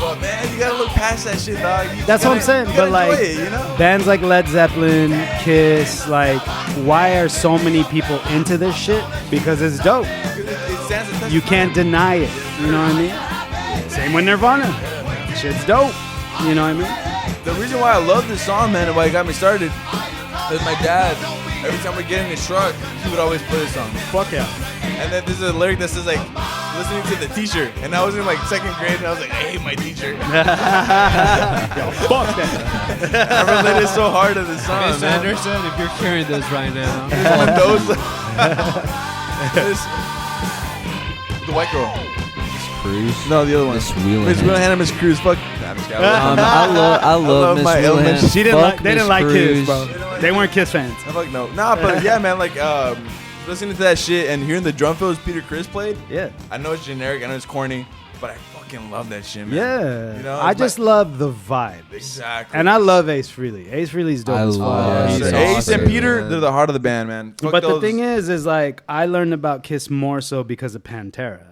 But man, you gotta look past that shit, dog. That's what I'm saying. But like, it, you know? bands like Led Zeppelin, Kiss, like, why are so many people into this shit? Because it's dope. It stands the test You of can't deny it. You know what I mean? Same with Nirvana. Shit's dope. You know what I mean? The reason why I love this song, man, and why it got me started, is my dad. Every time we get in his truck, he would always play this song. Fuck yeah. And then there's a lyric that says like, listening to the teacher. And I was in like second grade, and I was like, I hate my teacher. Yo, fuck that. I related so hard to this song, Miss man. Anderson, if you're hearing this right now. Those, the white girl. Cruz. No, the other one. Miss Wheelan. Miss Wheelan, Miss Cruz. Fuck. Nah, I'm just kidding. I love Miss my Wheelan. elementary- She didn't Fuck like. They didn't Miss like Kiss, Cruz. bro. They weren't Kiss fans. Fuck no. Nah, but yeah, man, like listening to that shit and hearing the drum fills Peter Criss played. Yeah. I know it's generic, I know it's corny, but I fucking love that shit, man. Yeah. You know, I it's just like- love the vibe. Exactly. And I love Ace Frehley. Ace Frehley's dope I as fuck. love Ace, He's Ace and awesome, Peter, man. they're the heart of the band, man. Fuck But the those- thing is like I learned about Kiss more so because of Pantera.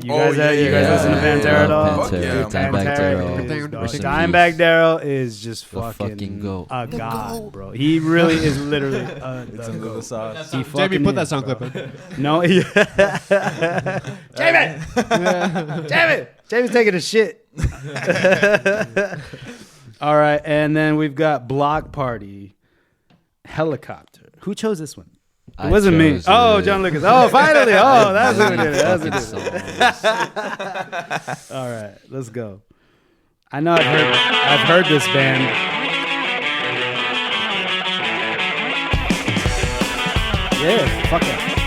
You Oh, guys, yeah, you guys yeah, listen to yeah, Pantera at all? Fuck yeah. Dimebag Darrell. Rest in Dimebag peace. Darrell is just The fucking, fucking goat. a god, bro. He really is literally a It's under the sauce. He Jamie, fucking put that is, sound bro. clip in. No, Jamie, Jamie, Jamie's taking a shit. All right, and then we've got Block Party, Helicopter. Who chose this one? It I wasn't me. chose Oh, it. John Lucas. Oh, finally. Oh, that's who did it. That's who Fucking did it. songs. All right, let's go. I know I've heard this band. Yeah, fuck it.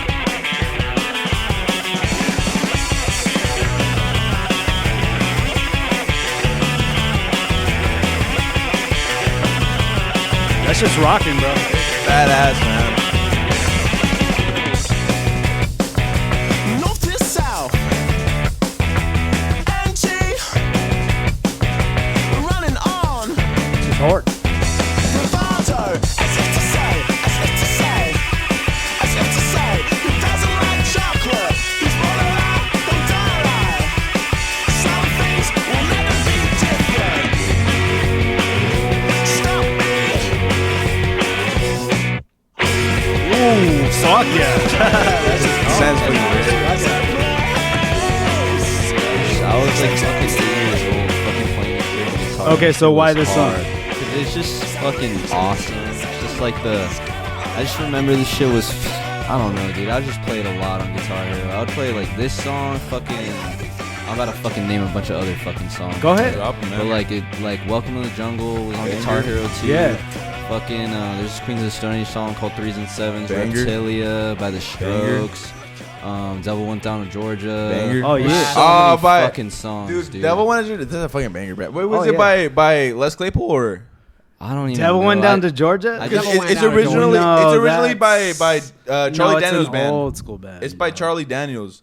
That's just rocking, bro. Badass, man. North to south, NG, running on. It's just hard. Bravado, as if to say, as if to say, as if to say, who doesn't like chocolate? Who's born alive, don't die alive. Some things will never be different. Stop me. Ooh, fuck yeah. Sounds fucking great. I was like fucking 8 years old, fucking playing this guitar. Okay, so It why was this song? hard. 'Cause it's just fucking awesome. It's just like I just remember this shit was, I don't know, dude. I just played a lot on Guitar Hero. I would play like this song, fucking, I'm about to fucking name a bunch of other fucking songs. Go ahead. Drop 'em, But man. like Welcome to the Jungle was on Banger. Guitar Hero too. Yeah. Fucking there's this Queens of the Stone Age song called 3s and 7s, Banger. Reptilia by the Banger. Strokes. Devil Went Down to Georgia. Banger. Oh, yeah. So Oh, many by- fucking songs, dude. Devil Went Down. That's a fucking banger, band. Wait, was Oh, it yeah. by Les Claypool or? I don't even Devil know. went down to Georgia? I It's, Devil Went it's Down to originally Georgia. it's No, originally by that's- Charlie no, Daniels it's an band. old school band. It's by bro. Charlie Daniels,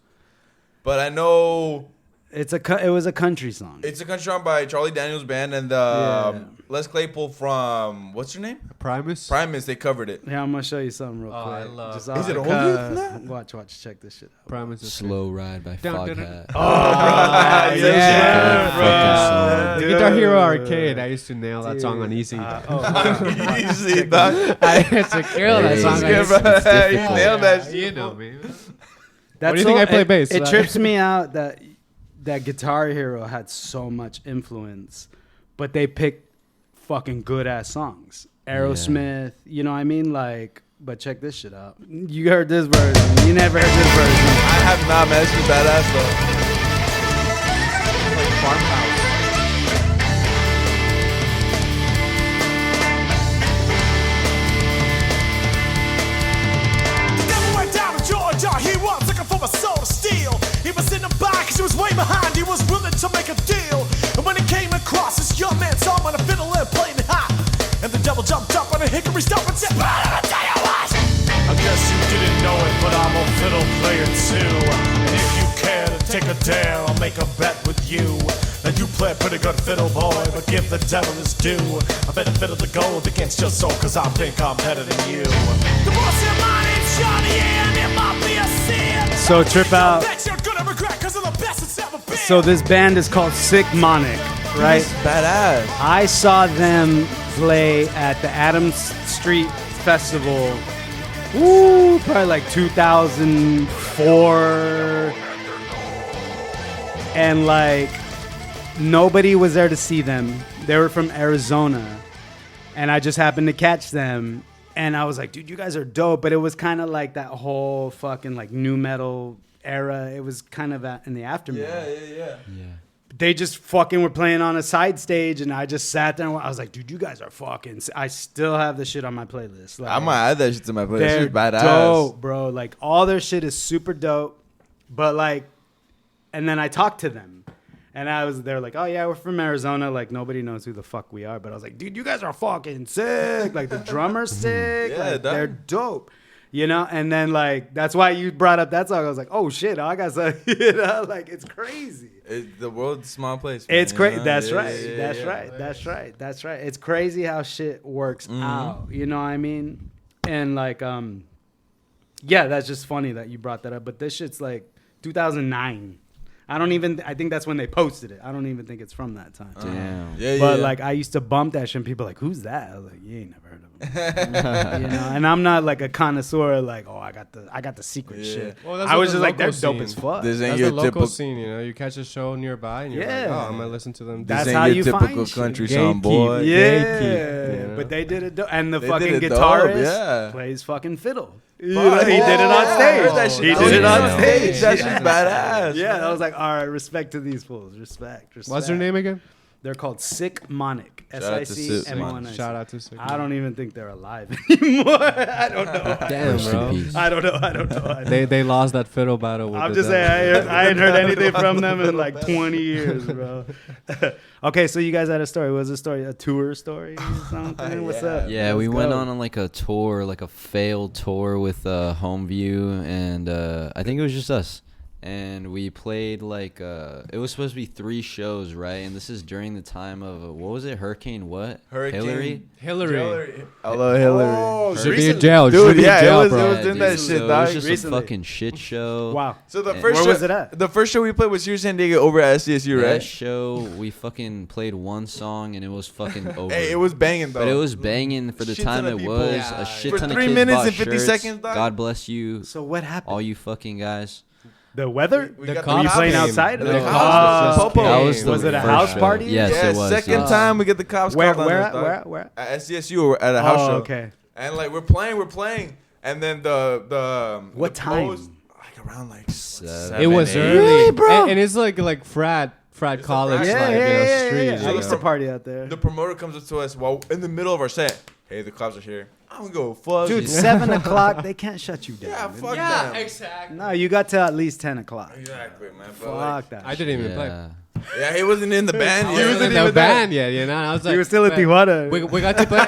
but I know It was a country song. it's a country song by Charlie Daniels band and Yeah. Les Claypool from what's her name? Primus? Primus. They covered it. Here, I'm gonna show you something real Oh, quick. I love- Just Is it off older the than cuff. that? Watch, check this shit out. Primus is Slow Ride by Dun, dun, dun. Foghat. Oh, yeah, bro. The Guitar Hero Arcade. I used to nail that song on easy. Easy, dog. I had to kill that Hey, song. Yeah, on bro. easy. You nailed that shit. You know me. That's do you think I play bass? It trips me out that Guitar Hero had so much influence, but they picked fucking good ass songs. Aerosmith, you know what I mean? Like, but check this shit out. You heard this version. You never heard this version. I have not, man. This is badass though. Like farmhouse. Never went down to Georgia, he was looking for a soul to steal. He was in the back, he was way behind, he was willing to make a deal. And when he came across, this young man saw him on a fiddle and playing it hot. And the devil jumped up on a hickory stump and said, "But I'll tell you what, didn't know it, but I'm a fiddle player too. And if you care to take a dare, I'll make a bet with you. Now you play a pretty good fiddle, boy, but give the devil his due. I better fiddle the gold against your soul, cause I think I'm better than you. The boss in my name's Johnny, and it might be a sin. So trip out. Bet you're gonna regret, cause I'm the best it's ever been. So this band is called Sick Monic, right? This is badass. I saw them play at the Adams Street Festival. Ooh, probably like 2004. And like nobody was there to see them. They were from Arizona. And I just happened to catch them. And I was like, dude, you guys are dope. But it was kind of like that whole fucking like new metal era. It was kind of in the aftermath. Yeah. They just fucking were playing on a side stage, and I just sat there and I was like, dude, you guys are fucking... I still have the shit on my playlist. Like, I'm gonna add that shit to my playlist. they're It's badass. dope, bro. Like, all their shit is super dope. But, like... And then I talked to them. And they're like, oh, yeah, we're from Arizona. Like, nobody knows who the fuck we are. But I was like, dude, you guys are fucking sick. Like, the drummer's sick. Yeah, like, dog. they're dope. You know? And then, like, that's why you brought up that song. I was like, oh, shit. I got some... You know? Like, it's crazy. The world's a small place. Man, It's crazy. you know? That's Yeah, right. yeah, That's yeah. right. That's right. That's right. It's crazy how shit works out. You know what I mean? And like, yeah, that's just funny that you brought that up. But this shit's like 2009. I think that's when they posted it. I don't even think it's from that time. Damn. Yeah, But like, I used to bump that shit, and people were like, "Who's that?" I was like, "You ain't never heard of him." You know. And I'm not like a connoisseur. Like, oh, I got the secret Yeah. shit. Well, that's I what was the just like, they're local dope scene- as fuck. This ain't That's your the local typical. scene, you know. You catch a show nearby, and you're Yeah. like, oh, I'm gonna listen to them. This That's ain't how your you typical find shit. country song, Gatekeep. boy. Yeah, Gatekeep, you know? but they did it, and the They fucking did it dope, guitarist yeah. plays fucking fiddle. You Fuck. know, he did it Oh, on yeah, I stage. heard that shit. He Oh, did it yeah. on stage. That Yeah. shit's badass. Yeah, I was like, all right, respect to these fools. Respect. What's their name again? They're called Sick Monic. Shout out to Sick SICMONIC. Shout out to Sick. I don't even think they're alive anymore. I don't know. Damn, Rest in bro. peace. I don't know. They lost that fiddle battle. With I'm the just devil. saying, I ain't heard anything from them in like 20 years, bro. Okay, so you guys had a story. Was a story a tour story or something? What's up? Yeah, Let's we went go. on like a tour, like a failed tour with Homeview, and I think it was just us. And we played like it was supposed to be 3 shows, right? And this is during the time of what was it? Hurricane what? Hurricane Hillary. Hello, Hillary. Oh, Should be in recently. jail. Dude, Should be yeah, in jail, it bro. was in that dude, shit, so dog. It was just Recently. a fucking shit show. Wow. So the And- first Where show, was it at? The first show we played was here in San Diego over at SDSU, That right? show, we fucking played one song and it was fucking over. Hey, it was banging though. But it was banging for the Shit time ton it of people. was. Yeah. A shit For ton of 3 kids minutes bought and 50 shirts. seconds, dog. God bless you, So what happened? all you fucking guys. The weather? We The got cops Were you playing came. outside? The The cops cops just came. That was the Was it a first house show. party? Yes, yeah, it was. second yeah. time we get the cops Where? called on us, dog. Where? At SDSU or at a house Oh, show. okay. And like we're playing, and then the What the time? post- like around like 7, It was 8. early, Really, bro? And it's like frat It's a college, frat. like you know, street. I you used know. to party out there. The promoter comes up to us while in the middle of our set. Hey, the cops are here. I don't go fuck. Dude, 7 o'clock, they can't shut you down. Yeah, man. fuck them. exactly. No, you got to at least 10 o'clock. Exactly, man. But like, Fuck that. I didn't even play. Yeah. yeah, he wasn't in the band. I yet. wasn't in the band yet, you know. I was like, You were still in man, Tijuana. We got to play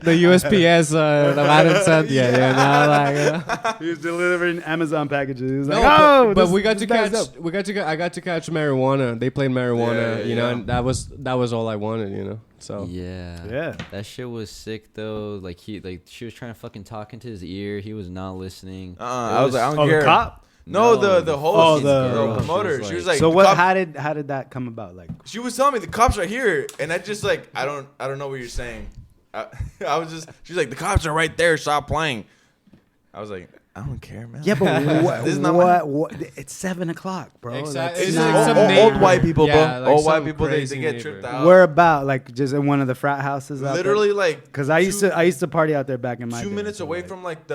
the USPS that I hadn't sent yet, you know, like. He was delivering Amazon packages. He was No, like, oh, but this- we got this to bag's catch. up. I got to catch marijuana. They played marijuana, Yeah, you know, yeah. and that was all I wanted, you know. So Yeah. Yeah. That shit was sick though. Like she was trying to fucking talk into his ear. He was not listening. I was like, I don't Oh, care. the cop? No, No, the the host, Oh, the the- promoter. She was like, So the what? cop- How did that come about? Like, She was telling me the cops are here, and I just like I don't know what you're saying. I was just she's like the cops are right there. Stop playing. I was like I don't care, man. yeah, but what? This is not my- what? It's 7 o'clock, bro. Exactly. It's It's just like some old neighbor. white people, Yeah, bro. like Old white some people, they crazy get neighbor. tripped out. Where about? Like just in one of the frat houses out there? Literally like Because I used to party out there back in my 2 day, minutes so, away like,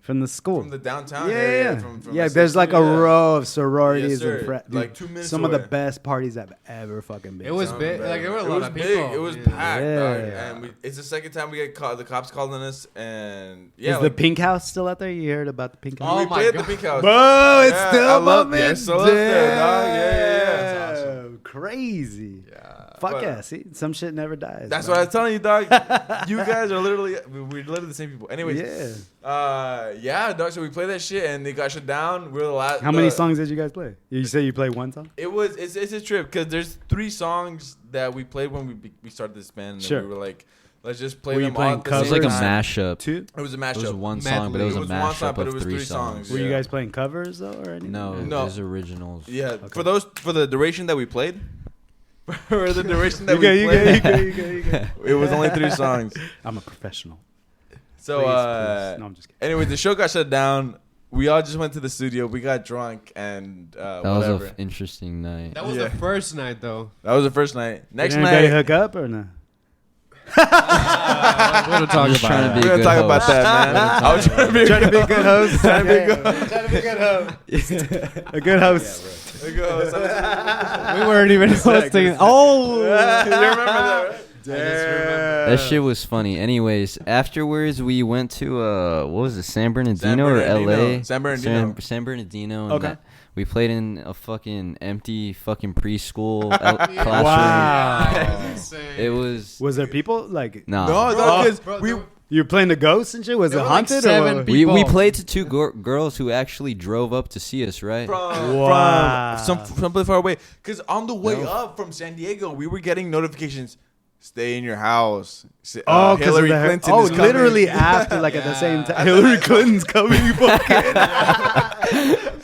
from the school. from the downtown yeah, area. yeah. From Yeah, the there's like a yeah. row of sororities Yes, sir. and frat. Like dude, 2 minutes some of the away. best parties I've ever fucking been. it was to. big. Like there were a It lot was of big. people. It was Yeah. packed, dog. Yeah. And it's the second time we get the cops called on us, and yeah, Is like, the Pink House still out there? You heard about the Pink House? Oh we my played at God. the Pink House. Bro, it's Yeah, still I love bumping. it. It's still up there, dog. Yeah, yeah, yeah. Damn. crazy. Yeah. Fuck But yeah. See, some shit never dies. That's bro. what I was telling you, dog. You guys are literally, we're literally the same people. Anyways, Yeah. dog. So we played that shit and they got shut down. We're the last. How many songs did you guys play? You say you played one song? It's a trip because there's 3 songs that we played when we started this band. And Sure. we were like, let's just play Were you them all playing at the It was same like a covers? time. mashup. Two? It was a It mashup. was one song, but it was It a was one mashup song, but it of was 3 3 songs. songs. Were you Yeah. guys playing covers though, or anything? No, No. it was originals. Yeah, Okay. for the duration that we played, for the duration that You we go, you go, played, you go, you go, you go. it was only 3 songs. I'm a professional. So, Please, please. No, I'm just kidding. anyway, the show got shut down. We all just went to the studio. We got drunk and That whatever. was an interesting night. That was Yeah. the first night, though. That was the first night. Next Did anybody night, hook up or no? We're gonna talk I'm just trying about to it. be we're a gonna good talk about host. that, man. I was trying to be Trying to be a good host. Trying to be a good Trying to be a good host. A good host. a good host. We weren't even hosting. Oh, You remember that, right? That shit was funny. Anyways, afterwards we went to what was it, San Bernardino, or LA? San Bernardino. San Bernardino. And Okay. we played in a fucking empty fucking preschool classroom. Wow. It was Was there people like? nah. No, Bro, because bro, we. there- You were playing the ghosts and shit? Was it There were like haunted 7 or what? people. We played to 2 girls who actually drove up to see us, right? Wow. From someplace far away. Because on the way No. up from San Diego, we were getting notifications. Stay in your house. Oh, because Hillary Clinton is coming. literally after, like at the same time. Hillary Clinton's coming. Fucking.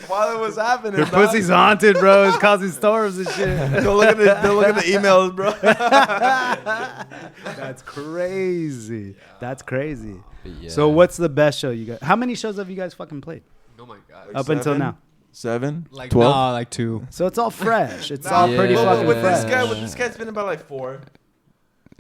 While it was happening, Your dog. pussy's haunted, bro. It's causing storms and shit. Go look at the emails, bro. That's crazy. That's crazy. But yeah. So, what's the best show you got? How many shows have you guys fucking played Oh my god. up until 7? now? 7? Like 12? nah, like 2. So it's all fresh. It's Nah. all pretty Yeah. fucking with fresh. this guy's been about like 4.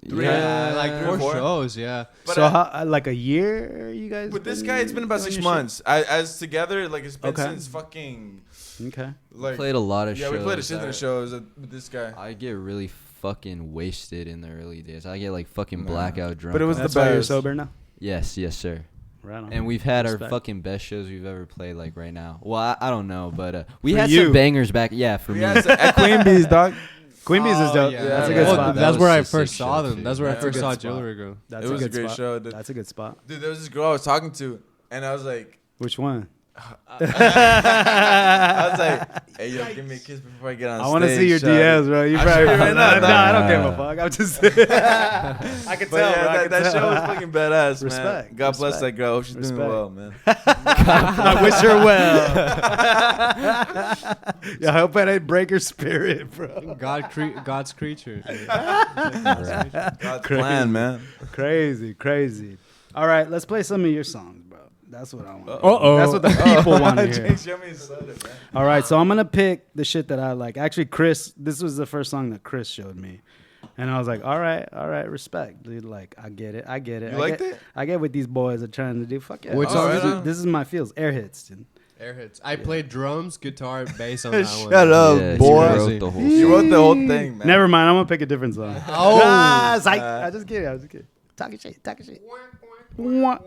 Yeah, like 4 4. shows. Yeah. But So how, like a year, you guys? with this been guy, it's been about doing 6 your months. As together, like it's been Okay. since fucking shit? Okay. like played a lot of yeah, shows. we played a shit ton of shows with this guy. I get really fucking wasted in the early days. I get like fucking Nah. blackout drunk. But it was That's the why you're best. sober now. yes, sir. Right on. And we've had Respect. our fucking best shows we've ever played, like right now. Well, I don't know, but we For had you. some bangers back. Yeah, for We me. had at Queen Bee's, dog. Queen Bee's is dope. yeah. That's a Yeah. good Well, spot. that That's was where I a sick first saw show, them. too. That's where I Yeah. first That's a saw good spot. Jewelry Girl. That's It a was a good great spot. show. That's a good spot. Dude, there was this girl I was talking to, and I was like, Which one? I was like, hey, yo, give me a kiss before I get on I stage. want to see your shawty. DMs, bro. You I probably should right now, no, dog. I don't give a fuck. I'm just. I can But tell, yeah, bro. I can that tell. show was fucking badass, man. Respect, God bless respect, that girl. Hope she's respect. doing well, man. I wish her well. Yeah, I hope I didn't break her spirit, bro. God's creature. God's Crazy. plan, man. Crazy. All right, let's play some of your songs, bro. That's what I want. Uh-oh. That's what the people want to hear. Show me his soda, man. All right, so I'm gonna pick the shit that I like. Actually, Chris, this was the first song that Chris showed me, and I was like, all right, respect, dude. Like, I get it. You liked it? I get what these boys are trying to do. Fuck yeah. Which Oh, song this, is is, it? this is my feels. Air hits, dude. Air hits. I played drums, guitar, bass on that one. Shut up, Yeah, boy. you wrote the whole You song. wrote the whole thing, man. Never mind. I'm gonna pick a different song. Oh. Psych. I just kidding. Talking shit. Wah.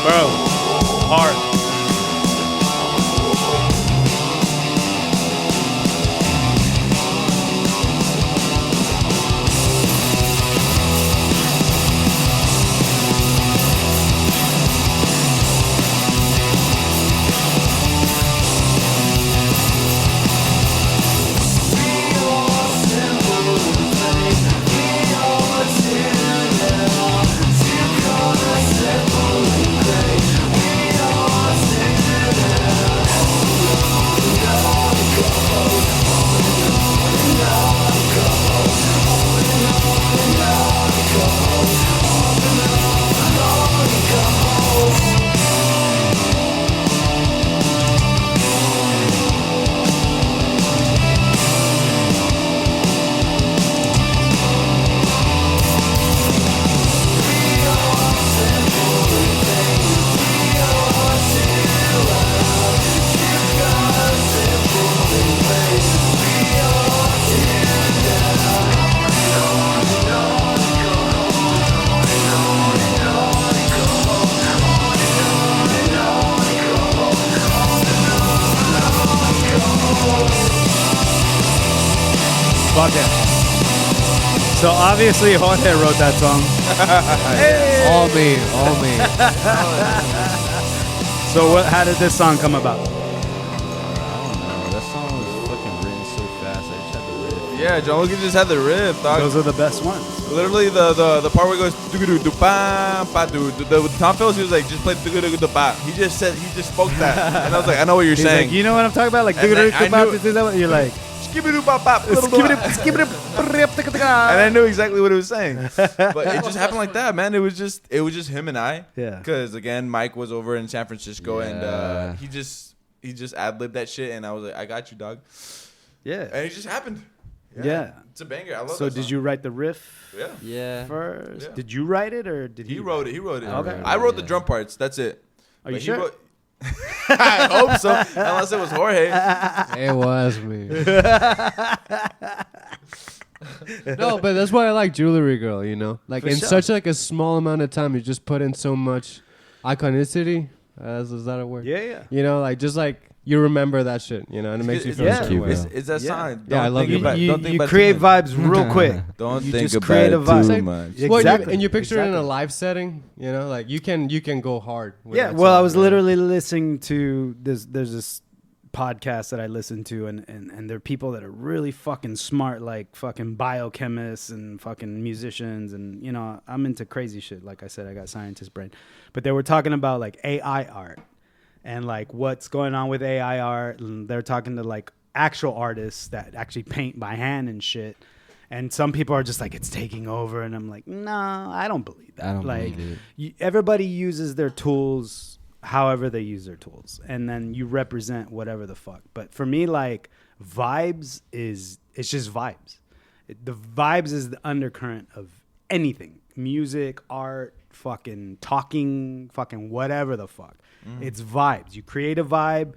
Bro, hard. Fuck it. So obviously Jorge wrote that song. All me, all me. So how did this song come about? I don't know. That song was fucking written so fast. I just had the riff. Yeah, John Logan just had the riff, dog. Those are the best ones. Literally the part where it goes with Tom Phillips, he was like, just play he just spoke that, and I was like, I know what you're He's saying. like, you know what I'm talking about? Like, And I knew- you're like, and I knew exactly what it was saying, but it just happened like that, man. It was just him and I. Yeah. Because again, Mike was over in San Francisco, Yeah. and he just ad libbed that shit, and I was like, I got you, dog. yeah. And it just happened. Yeah. It's a banger. I love So that did song. you write the riff Yeah. Yeah. first? Yeah. Did you write it or did He wrote it. He wrote it. Okay. I wrote the Yeah. drum parts. That's it. Are you But he sure? wrote- I hope so. Unless it was Jorge. It was me. No, but that's why I like Jewelry Girl, you know? Like, For in sure. such like a small amount of time, you just put in so much iconicity. Is that a word? Yeah, yeah. You know, like, just like, you remember that shit, you know? And it makes you feel Yeah. a certain way. It's that Yeah. song. Yeah, I love think it. about- You, don't think you about it create too much. vibes real quick. Don't You think just about create it a vibe. too Like, much. Well, Exactly. and you picture it in a Exactly. live setting, you know? Like, you can go hard. With Yeah, that well, I song, was right? literally listening to there's this podcast that I listen to, and there are people that are really fucking smart, like fucking biochemists and fucking musicians, and you know, I'm into crazy shit. Like I said, I got scientist brain, but they were talking about like AI art and like what's going on with AI art, and they're talking to like actual artists that actually paint by hand and shit. And some people are just like, it's taking over, and I'm like, no, I don't believe that. I don't like, believe it. everybody uses their tools however they use their tools, and then you represent whatever the fuck. But for me, like, it's just vibes. The vibes is the undercurrent of anything: music, art, fucking talking, fucking whatever the fuck. It's vibes. You create a vibe,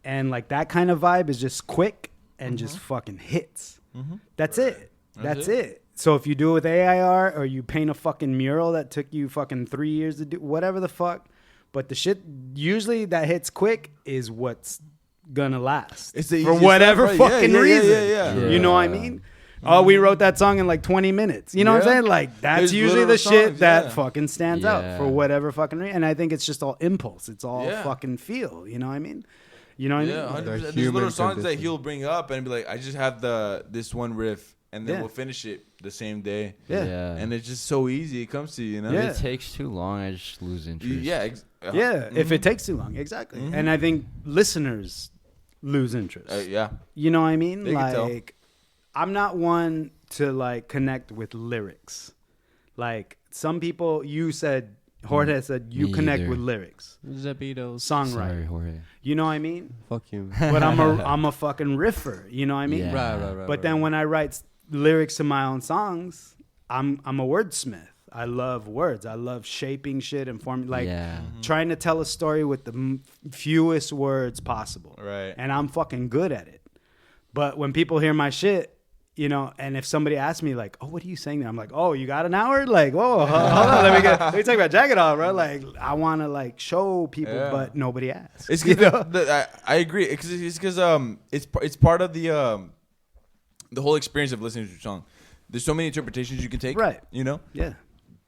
and like that kind of vibe is just quick and just fucking hits. That's it. That's it. So if you do it with AI art, or you paint a fucking mural that took you fucking 3 years to do, whatever the fuck. But the shit usually that hits quick is what's gonna last. It's the for easiest whatever stuff, right? fucking Yeah, yeah, reason. yeah. You know what I mean? Oh, we wrote that song in like 20 minutes. You know what I'm Yeah. saying? Like, that's There's usually literal the shit songs, that yeah. fucking stands out Yeah. for whatever fucking reason. And I think it's just all impulse. It's all Yeah. fucking feel. You know what I mean? You know what Yeah, I mean? 100%. The There's little human songs that condition. he'll bring up and be like, I just have this one riff, and then Yeah. we'll finish it the same day. Yeah. And it's just so easy. It comes to you, you know? Yeah. If it takes too long, I just lose interest. Yeah. Yeah, if it takes too long. Exactly. And I think listeners lose interest. Yeah. You know what I mean? They can tell. Like, I'm not one to like connect with lyrics. Like some people, you said, Jorge said, you Me connect either. with lyrics, Zebitos. songwriting. Sorry, Jorge. You know what I mean? Fuck you. But I'm a fucking riffer. You know what I mean? Yeah. Right. But then when I write lyrics to my own songs, I'm a wordsmith. I love words. I love shaping shit and forming, like Yeah. trying to tell a story with the fewest words possible. Right. And I'm fucking good at it. But when people hear my shit, you know, and if somebody asks me like, "Oh, what are you saying there?" I'm like, "Oh, you got an hour?" Like, "Whoa, hold on, let me take my jacket off, bro." Like, I want to like show people, Yeah. but nobody asks. It's you because know? I agree. It's because it's part of the whole experience of listening to a song. There's so many interpretations you can take. Right. You know. Yeah.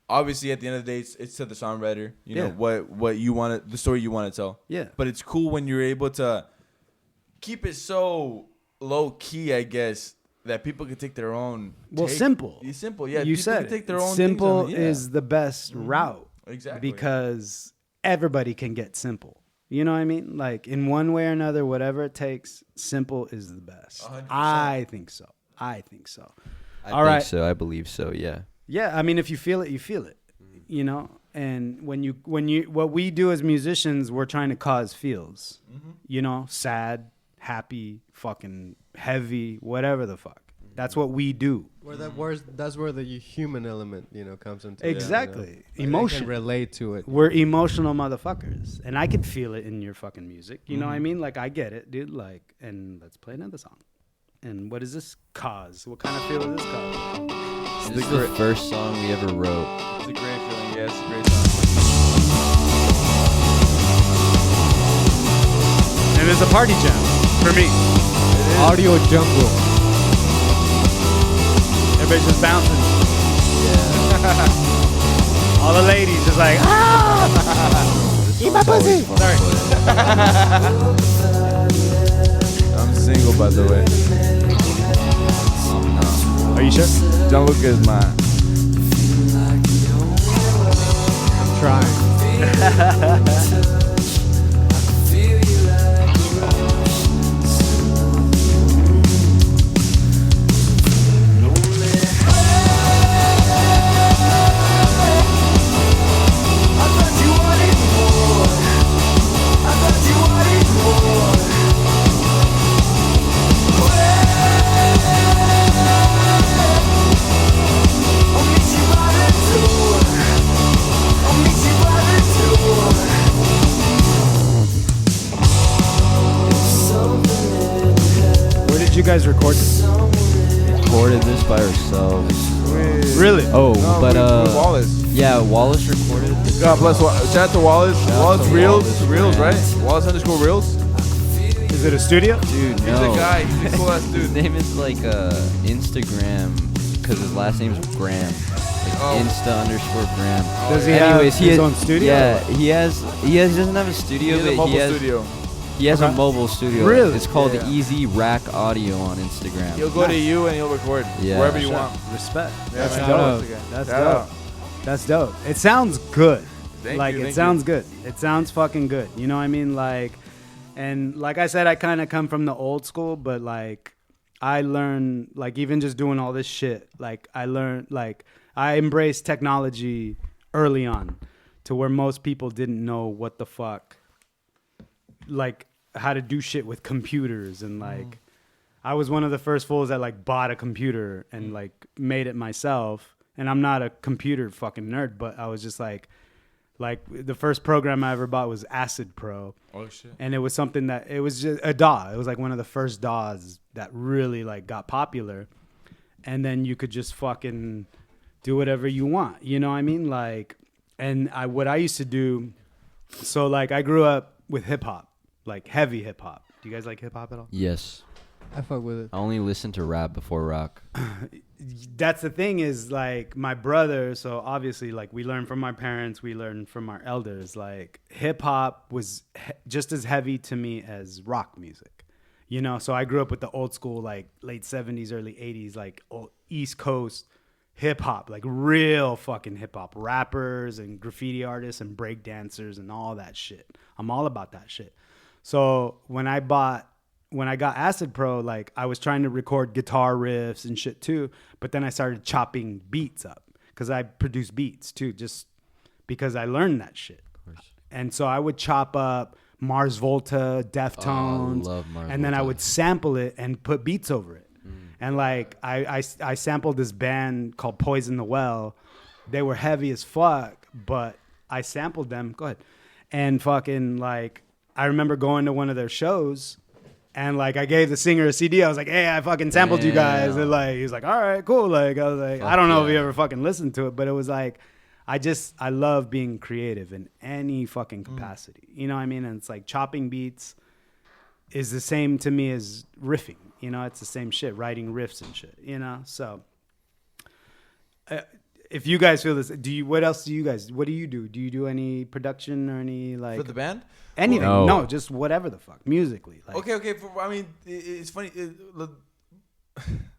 Obviously, at the end of the day, it's to the songwriter. You know Yeah. what you want the story you want to tell. Yeah. But it's cool when you're able to keep it so low key, I guess, that people can take their own. Well, take. simple. It's simple. Yeah. You people said can take their it. own. Simple things on it, yeah. is the best route. Exactly. Because everybody can get simple. You know what I mean? Like in one way or another, whatever it takes, simple is the best. 100%. I think so. I think so. I All think right. so. I believe so. Yeah. Yeah, I mean, if you feel it, you feel it. You know, and when you what we do as musicians, we're trying to cause feels. You know, sad, happy, fucking heavy, whatever the fuck. That's what we do. That's where the human element, you know, comes into it, Exactly. you know? Like, they Emotion. can relate to it. We're emotional motherfuckers, and I could feel it in your fucking music. You know what I mean? Like I get it, dude. Like, and let's play another song. And what does this cause? What kind of feel does this cause? This is the first song we ever wrote. It's a great feeling. Yeah, it's a great song. And it's a party jam for me. Audio jungle. Everybody's just bouncing. Yeah. All the ladies just like, Eat my pussy. Sorry. I'm single, by the way. Are you sure? Gianluca is mine. Trying. I thought you wanted more. I thought you wanted more. I'll meet you by the door. I'll meet you by the door. Where did you guys record this? Recorded this by ourselves. Really? Oh, No, but with Wallace. yeah, Wallace recorded. This God bless. Shout out to Wallace. Wallace to Reels. Wallace, Reels, man. right? Wallace _ Reels. Is it a studio? Dude, He's no. a guy. He's a cool ass His dude. name is like Instagram, because his last name is Graham. Like Oh. Insta_Graham. Does he Anyways, have his own studio? Yeah, he doesn't have a studio, He has a but mobile he has studio. he has a Okay. mobile studio. Really? It's called Yeah. Easy Rack Audio on Instagram. He'll go to Nice. you and he'll record Yeah. wherever you Shout- want. Respect. Yeah, That's man. dope. Shout out. That's Shout dope. out. That's dope. It sounds good. Thank Like you, it thank sounds you. good. It sounds fucking good. You know what I mean? Like, and like I said, I kind of come from the old school, but like I learned, like even just doing all this shit, like I learned, like I embraced technology early on, to where most people didn't know what the fuck, like how to do shit with computers and like. I was one of the first fools that like bought a computer and like made it myself. And I'm not a computer fucking nerd, but I was just like the first program I ever bought was Acid Pro. Oh shit. And it was something that, it was just a DAW. It was like one of the first DAWs that really like got popular. And then you could just fucking do whatever you want. You know what I mean? Like, and what I used to do, so like I grew up with hip hop, like heavy hip hop. Do you guys like hip hop at all? Yes. I fuck with it. I only listen to rap before rock. That's the thing is like my brother, so obviously like we learn from our parents, we learn from our elders. Like hip hop was just as heavy to me as rock music, you know. So I grew up with the old school, like late 70s, early 80s, like East Coast hip hop, like real fucking hip hop rappers and graffiti artists and break dancers and all that shit. I'm all about that shit. So when I got Acid Pro, like I was trying to record guitar riffs and shit too, but then I started chopping beats up because I produce beats too, just because I learned that shit. And so I would chop up Mars Volta, Deftones, love Mars and then I Volta. would sample it and put beats over it. And like I sampled this band called Poison the Well. They were heavy as fuck, but I sampled them. Go ahead. And fucking like I remember going to one of their shows. And like I gave the singer a CD. I was like, "Hey, I fucking sampled you guys." Damn. And like he was like, "All right, cool." Like I was like, Fuck I don't know if yeah. you ever fucking listened to it, but it was like, I love being creative in any fucking capacity. You know what I mean? And it's like chopping beats is the same to me as riffing. You know, it's the same shit, writing riffs and shit. You know, so if you guys feel this, what else do you guys? What do you do? Do you do any production or any like For the band? anything? No. No, just whatever the fuck, musically. Like, Okay. I mean, it's funny.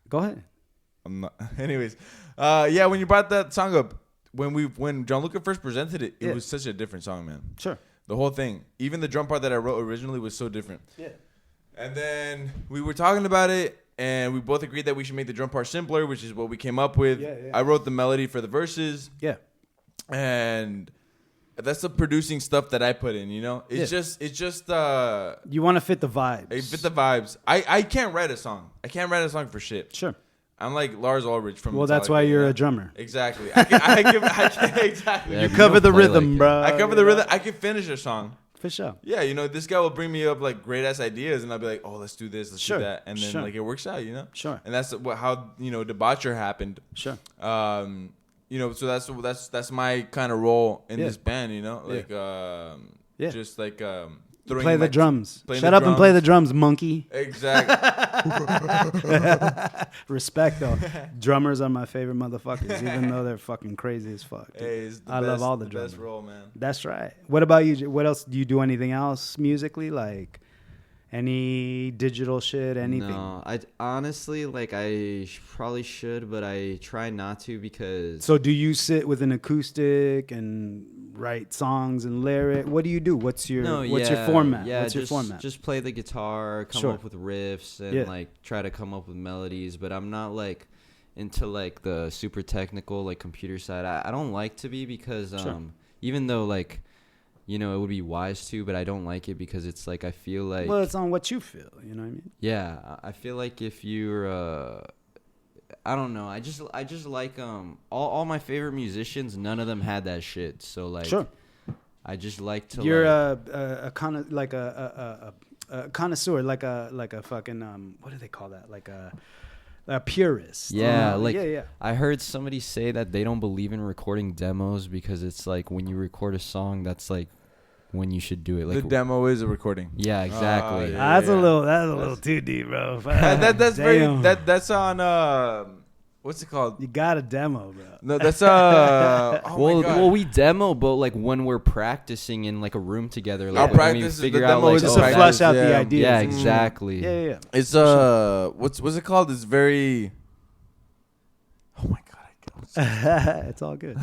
go ahead. I'm not. Anyways, yeah. When you brought that song up, when Gianluca first presented it, it Yeah. was such a different song, man. Sure. The whole thing, even the drum part that I wrote originally, was so different. Yeah. And then we were talking about it, and we both agreed that we should make the drum part simpler, which is what we came up with. Yeah, yeah. I wrote the melody for the verses, Yeah. and that's the producing stuff that I put in. You know, it's just You want to fit the vibes. it fit the vibes. I can't write a song. I can't write a song for shit. Sure. I'm like Lars Ulrich from. Well, that's Metallica, why you you're know? a drummer. Exactly. I can exactly. Yeah, You but cover don't the play rhythm, like it. bro. I cover the rhythm. I can finish a song. For sure. Yeah, you know, this guy will bring me up like great ass ideas, and I'll be like, "Oh, let's do this, let's Sure, do that," and then sure. like it works out, you know. Sure. And that's how Debaucher happened. Sure. So that's my kind of role in Yeah. this band, you know, Yeah. like Yeah. just like throwing Play my the drums. playing Shut the up and play the drums. drums, monkey. Exactly. Respect though. Drummers are my favorite motherfuckers, even though they're fucking crazy as fuck. Dude. Hey, it's the I best, love all the best drummers. role, man. That's right. What about you? What else? Do you do anything else musically? Like any digital shit? Anything? No, I honestly like I probably should, but I try not to because So do you sit with an acoustic and write songs and lyric? What do you do? What's your format? Yeah, What's your format? Just play the guitar, come Sure. up with riffs, and Yeah. like try to come up with melodies. But I'm not like into like the super technical like computer side. I don't like to be because Sure. even though like it would be wise to, but I don't like it because it's like I feel like Well, it's on what you feel. You know what I mean? yeah, I feel like if you're I don't know. I just like all my favorite musicians. None of them had that shit. So like, Sure. I just like to. You're like, a connoisseur, like a fucking what do they call that? Like a purist. yeah, like yeah. I heard somebody say that they don't believe in recording demos because it's like when you record a song, that's like when you should do it. Like The demo is a recording. yeah, exactly. yeah. That's a little too deep, bro. That's very Damn. that's on what's it called? You got a demo, bro. No, that's oh well, my God. well, we demo, but like when we're practicing in like a room together, like Our when practice, we figure the out demo like is Just oh, to that flesh is- out the yeah. ideas. yeah, Mm. exactly. Yeah. It's what's it called? It's very. Oh my God! It's all good.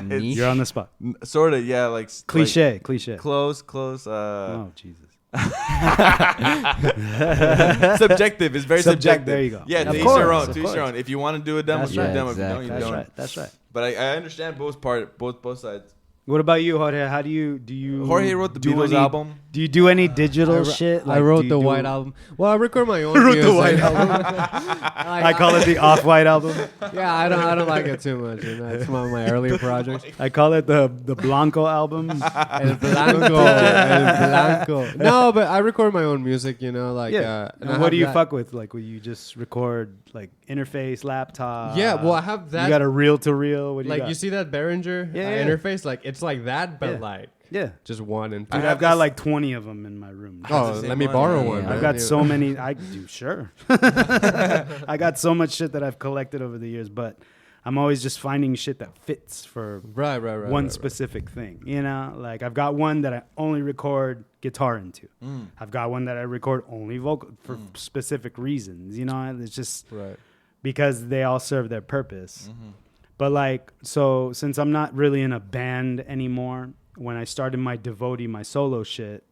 Niche. You're on the spot. Sort of, yeah, like Cliche. close. Oh Jesus. Subjective. It's very subjective. There you go. Yeah, Of to each course, their own. of To each their course. own. If you want to do a demo, That's do a right. demo. Yeah, If you don't, you That's don't. right. That's right. But I understand both sides. What about you, Jorge? How do you? Jorge wrote the do Beatles any- album. Do you do any digital shit? I Like, wrote do the you do- White Album. Well, I record my own wrote the music. White Album. I call it the Off-White album. Yeah, I don't like it too much. It's one of my earlier projects. I call it the Blanco album. El Blanco, El Blanco. No, but I record my own music. Like Yeah. and And I what have do you that- fuck with? Like, will you just record like interface, laptop? Yeah, well, I have that. You got a reel to reel. What do you like got? you see that Behringer Yeah. interface? Like it's like that, but Yeah. like Yeah. just one and Dude, two. I've got like 20 of them in my room. Oh, the same let me one, borrow yeah. one. I've I've man. got so many. I do sure. I got so much shit that I've collected over the years, but I'm always just finding shit that fits for right, one right. specific thing. Like I've got one that I only record guitar into. I've got one that I record only vocal for specific reasons. It's just Right. because they all serve their purpose. But like, so since I'm not really in a band anymore, when I started my Devotee, my solo shit,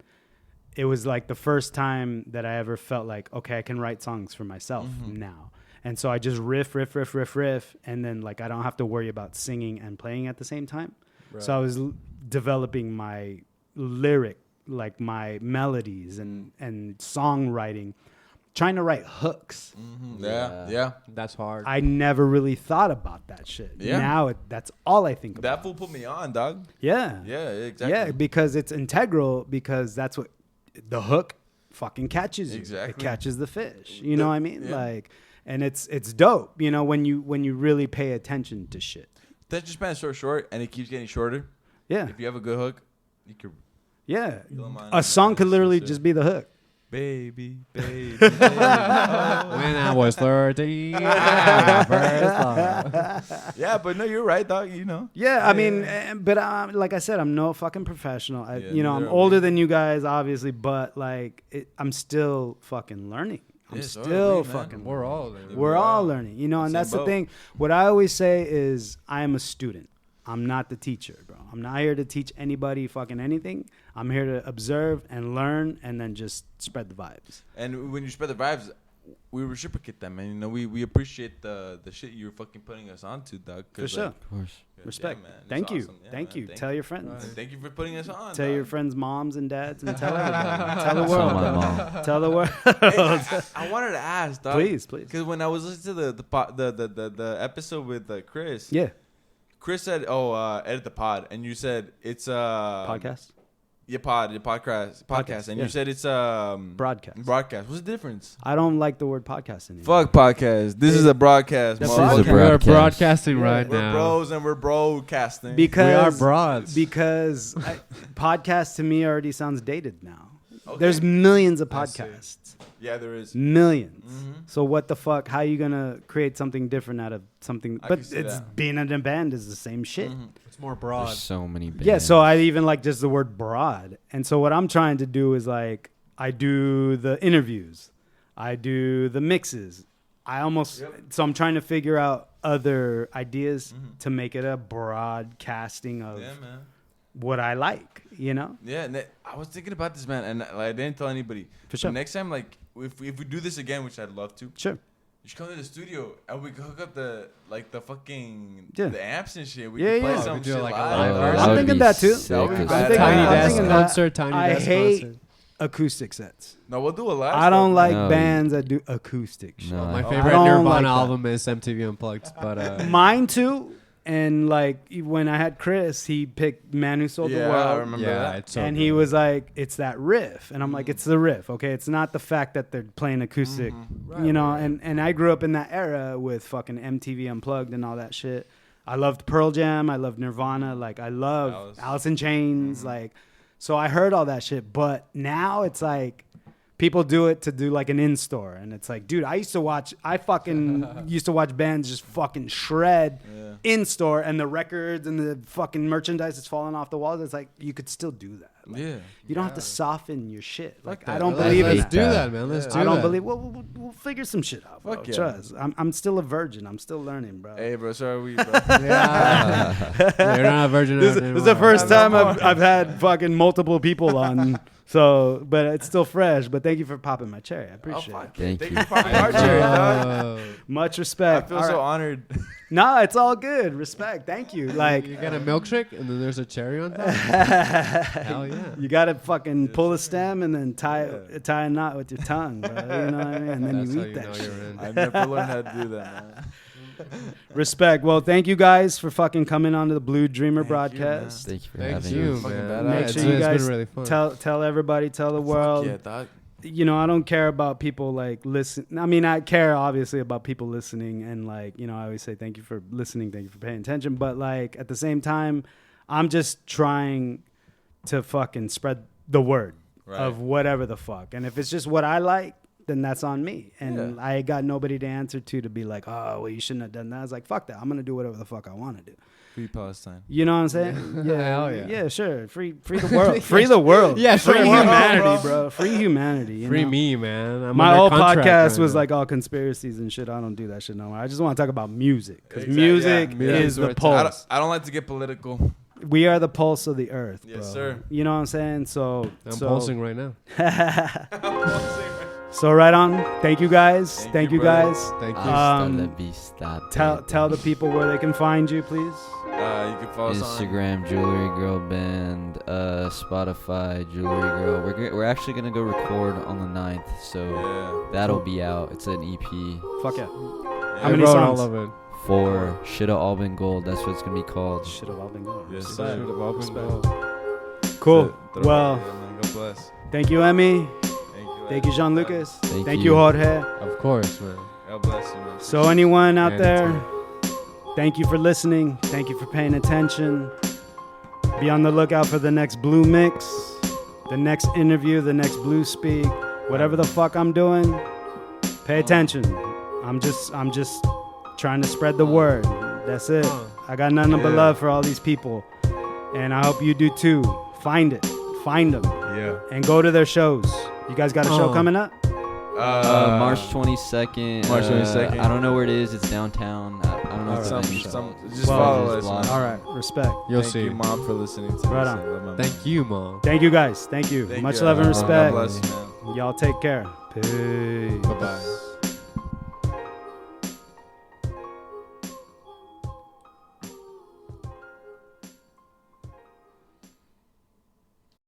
it was like the first time that I ever felt like, okay, I can write songs for myself now. And so I just riff, and then like I don't have to worry about singing and playing at the same time. Right. So I was developing my lyric, like my melodies and songwriting, trying to write hooks. Yeah. That's hard. I never really thought about that shit. Yeah. Now that's all I think about. That fool put me on, dog. Yeah. Yeah, exactly. Yeah, because it's integral, because that's what the hook fucking catches you. Exactly. It catches the fish. You know what I mean? Yeah. Like, and it's dope, when you really pay attention to shit. Attention span is so short, and it keeps getting shorter. Yeah. If you have a good hook, you could. Yeah. Feel mine. A song could literally That's just be the hook. Baby. When I was 13, I first loved. Yeah, but no, you're right, dog. Yeah, I mean, but like I said, I'm no fucking professional. Yeah, I'm neither are older we. than you guys, obviously, but like, I'm still fucking learning. I'm Yeah, so are still we, man. fucking. We're all there. We're all learning, and Same that's the boat. thing. What I always say is, I am a student. I'm not the teacher, bro. I'm not here to teach anybody fucking anything. I'm here to observe and learn, and then just spread the vibes. And when you spread the vibes, we reciprocate them, man. We appreciate the shit you're fucking putting us onto, dog. For sure. Of course. Respect. Yeah, man. It's Thank you. awesome. Yeah, Thank man. you. Tell your friends. And thank you for putting us on. Tell your dog. friends' moms and dads, and tell everybody. Tell the Tell world. my bro. mom. Tell the world. Hey, I wanted to ask, dog. Please. Because when I was listening to the episode with Chris, Yeah. Chris said, edit the pod," and you said it's Podcast. your podcast, and yeah. you said it's Broadcast. Broadcast. What's the difference? I don't like the word podcast anymore. Fuck podcast. This is a broadcast. The motherfucker. This is a We are broadcast. broadcasting Yeah, right We're now. bros and we're broadcasting. Because we are broads. Because podcast to me already sounds dated now. Okay. There's millions of I see. podcasts. Yeah, there is. Millions. Mhm. So what the fuck? How you gonna create something different out of something? I But can see it's that. being in a band is the same shit. Mhm. It's more broad. There's so many bands. Yeah. So I even like just the word broad. And so what I'm trying to do is like I do the interviews, I do the mixes. So I'm trying to figure out other ideas to make it a broad casting of Yeah, man. what I like. You know? Yeah, and I was thinking about this, man, and I didn't tell anybody. For sure. But next time, like, if we do this again, which I'd love to, Sure. you should come to the studio and we can hook up the fucking Yeah. the amps and shit. We Yeah, can play yeah. some We do shit like a live. live Oh, version. that I'm would thinking be that too. sick That would be as badass. fuck. Tiny I'm desk thinking that. concert, tiny I desk hate concert. acoustic sets. No, we'll do a live. I don't stuff. like No, bands that do acoustic shit. No, My I- favorite don't Nirvana like that. album is MTV Unplugged, but Mine too. And like when I had Chris, he picked Man Who Sold the Yeah, I World. remember yeah, that. it's so And good. he was like, it's that riff. And I'm like, it's the riff. Okay. It's not the fact that they're playing acoustic, you know? And I grew up in that era with fucking MTV Unplugged and all that shit. I loved Pearl Jam. I loved Nirvana. Like, I love Alice in Chains. Like, so I heard all that shit. But now it's like, people do it to do like an in-store. And it's like, dude, I fucking used to watch bands just fucking shred in-store and the records and the fucking merchandise is falling off the walls. It's like, you could still do that. Like, Yeah. you don't have to soften your shit. Like, I that. don't Let's- believe in let's that. do that, man. Let's do I don't that. believe. We'll figure some shit out, bro. Fuck yeah. Trust. I'm still a virgin. I'm still learning, bro. Hey, bro, so are we, bro. Yeah, you're not a virgin. This is the first time I've had fucking multiple people on. So, but it's still fresh. But thank you for popping my cherry. I appreciate it. Thank you. you for popping our cherry, dog. Much I respect. feel All so right. honored. No, it's all good. Respect. Thank you. Like, You get a milkshake and then there's a cherry on top. Hell yeah. you gotta fucking pull a stem and then tie a knot with your tongue, bro. You know what I mean? And then That's you how eat you that know shit. you're in. I never learned how to do that, man. Respect. Well, thank you guys for fucking coming on to the Blue Dreamer broadcast. Thank you for Thank having you, us. Fucking man. badass. Make It's sure you been guys really fun. tell everybody, tell the world. Yeah, dog. You know, I don't care about people like listen. I mean, I care obviously about people listening, and like, you know, I always say thank you for listening, thank you for paying attention. But like at the same time, I'm just trying to fucking spread the word of whatever the fuck. And if it's just what I like, then that's on me. And I got nobody to answer to be like, oh, well, you shouldn't have done that. I was like, fuck that. I'm gonna do whatever the fuck I want to do. Free Palestine. You know what I'm saying? Hell yeah. Yeah, sure. Free the world. Free the world. Yeah, Free sure. humanity, bro. Free humanity. You Free know? me, man. I'm My under whole contract podcast right was now. like all conspiracies and shit. I don't do that shit no more. I just want to talk about music because Exactly, music yeah. Music is is the where it's pulse. I don't like to get political. We are the pulse of the earth, bro. Yes, sir. You know what I'm saying? So, I'm pulsing right now. so right on. Thank you guys. Thank Thank you, you brother. guys. Thank you. Hasta Um, la vista, Tell the baby. people where they can find you, please. You can follow us on Instagram, Jewelry Girl Band, Spotify, Jewelry Girl. We're actually gonna go record on the 9th, so Yeah. that'll be out. It's an EP Fuck yeah. Yeah. How I many wrote songs? all of it. for Shoulda All Been Gold. That's what it's gonna be called. Should have all been gone. Yes, Respect. sir. Should've all been Respect. gold. Cool. Throw it Well, in, man. God bless. thank you, Emmy. Thank you. Thank you, Jean Lucas. Thank Thank you. you, Jorge. Of course, man. God bless you, man. So anyone out there, Anytime. thank you for listening. Thank you for paying attention. Be on the lookout for the next Blue Mix, the next interview, the next Blue Speak, whatever the fuck I'm doing. Pay attention. I'm just trying to spread the word. That's it. I got nothing but Yeah. love for all these people, and I hope you do too. Find them, Yeah. and go to their shows. You guys got a show coming up? March 22nd. March 22nd. I don't know where it is. It's downtown. I don't know if the Some- venue's some- called. just Well, follow just us. blog. man. All right, respect. You'll Thank see. you, Mom, for listening to Right this. on. I love my mom. Thank you, Mom. Thank you guys. Thank you. Thank Much you. love and God respect. bless you, man. Y'all take care. Peace. Bye-bye.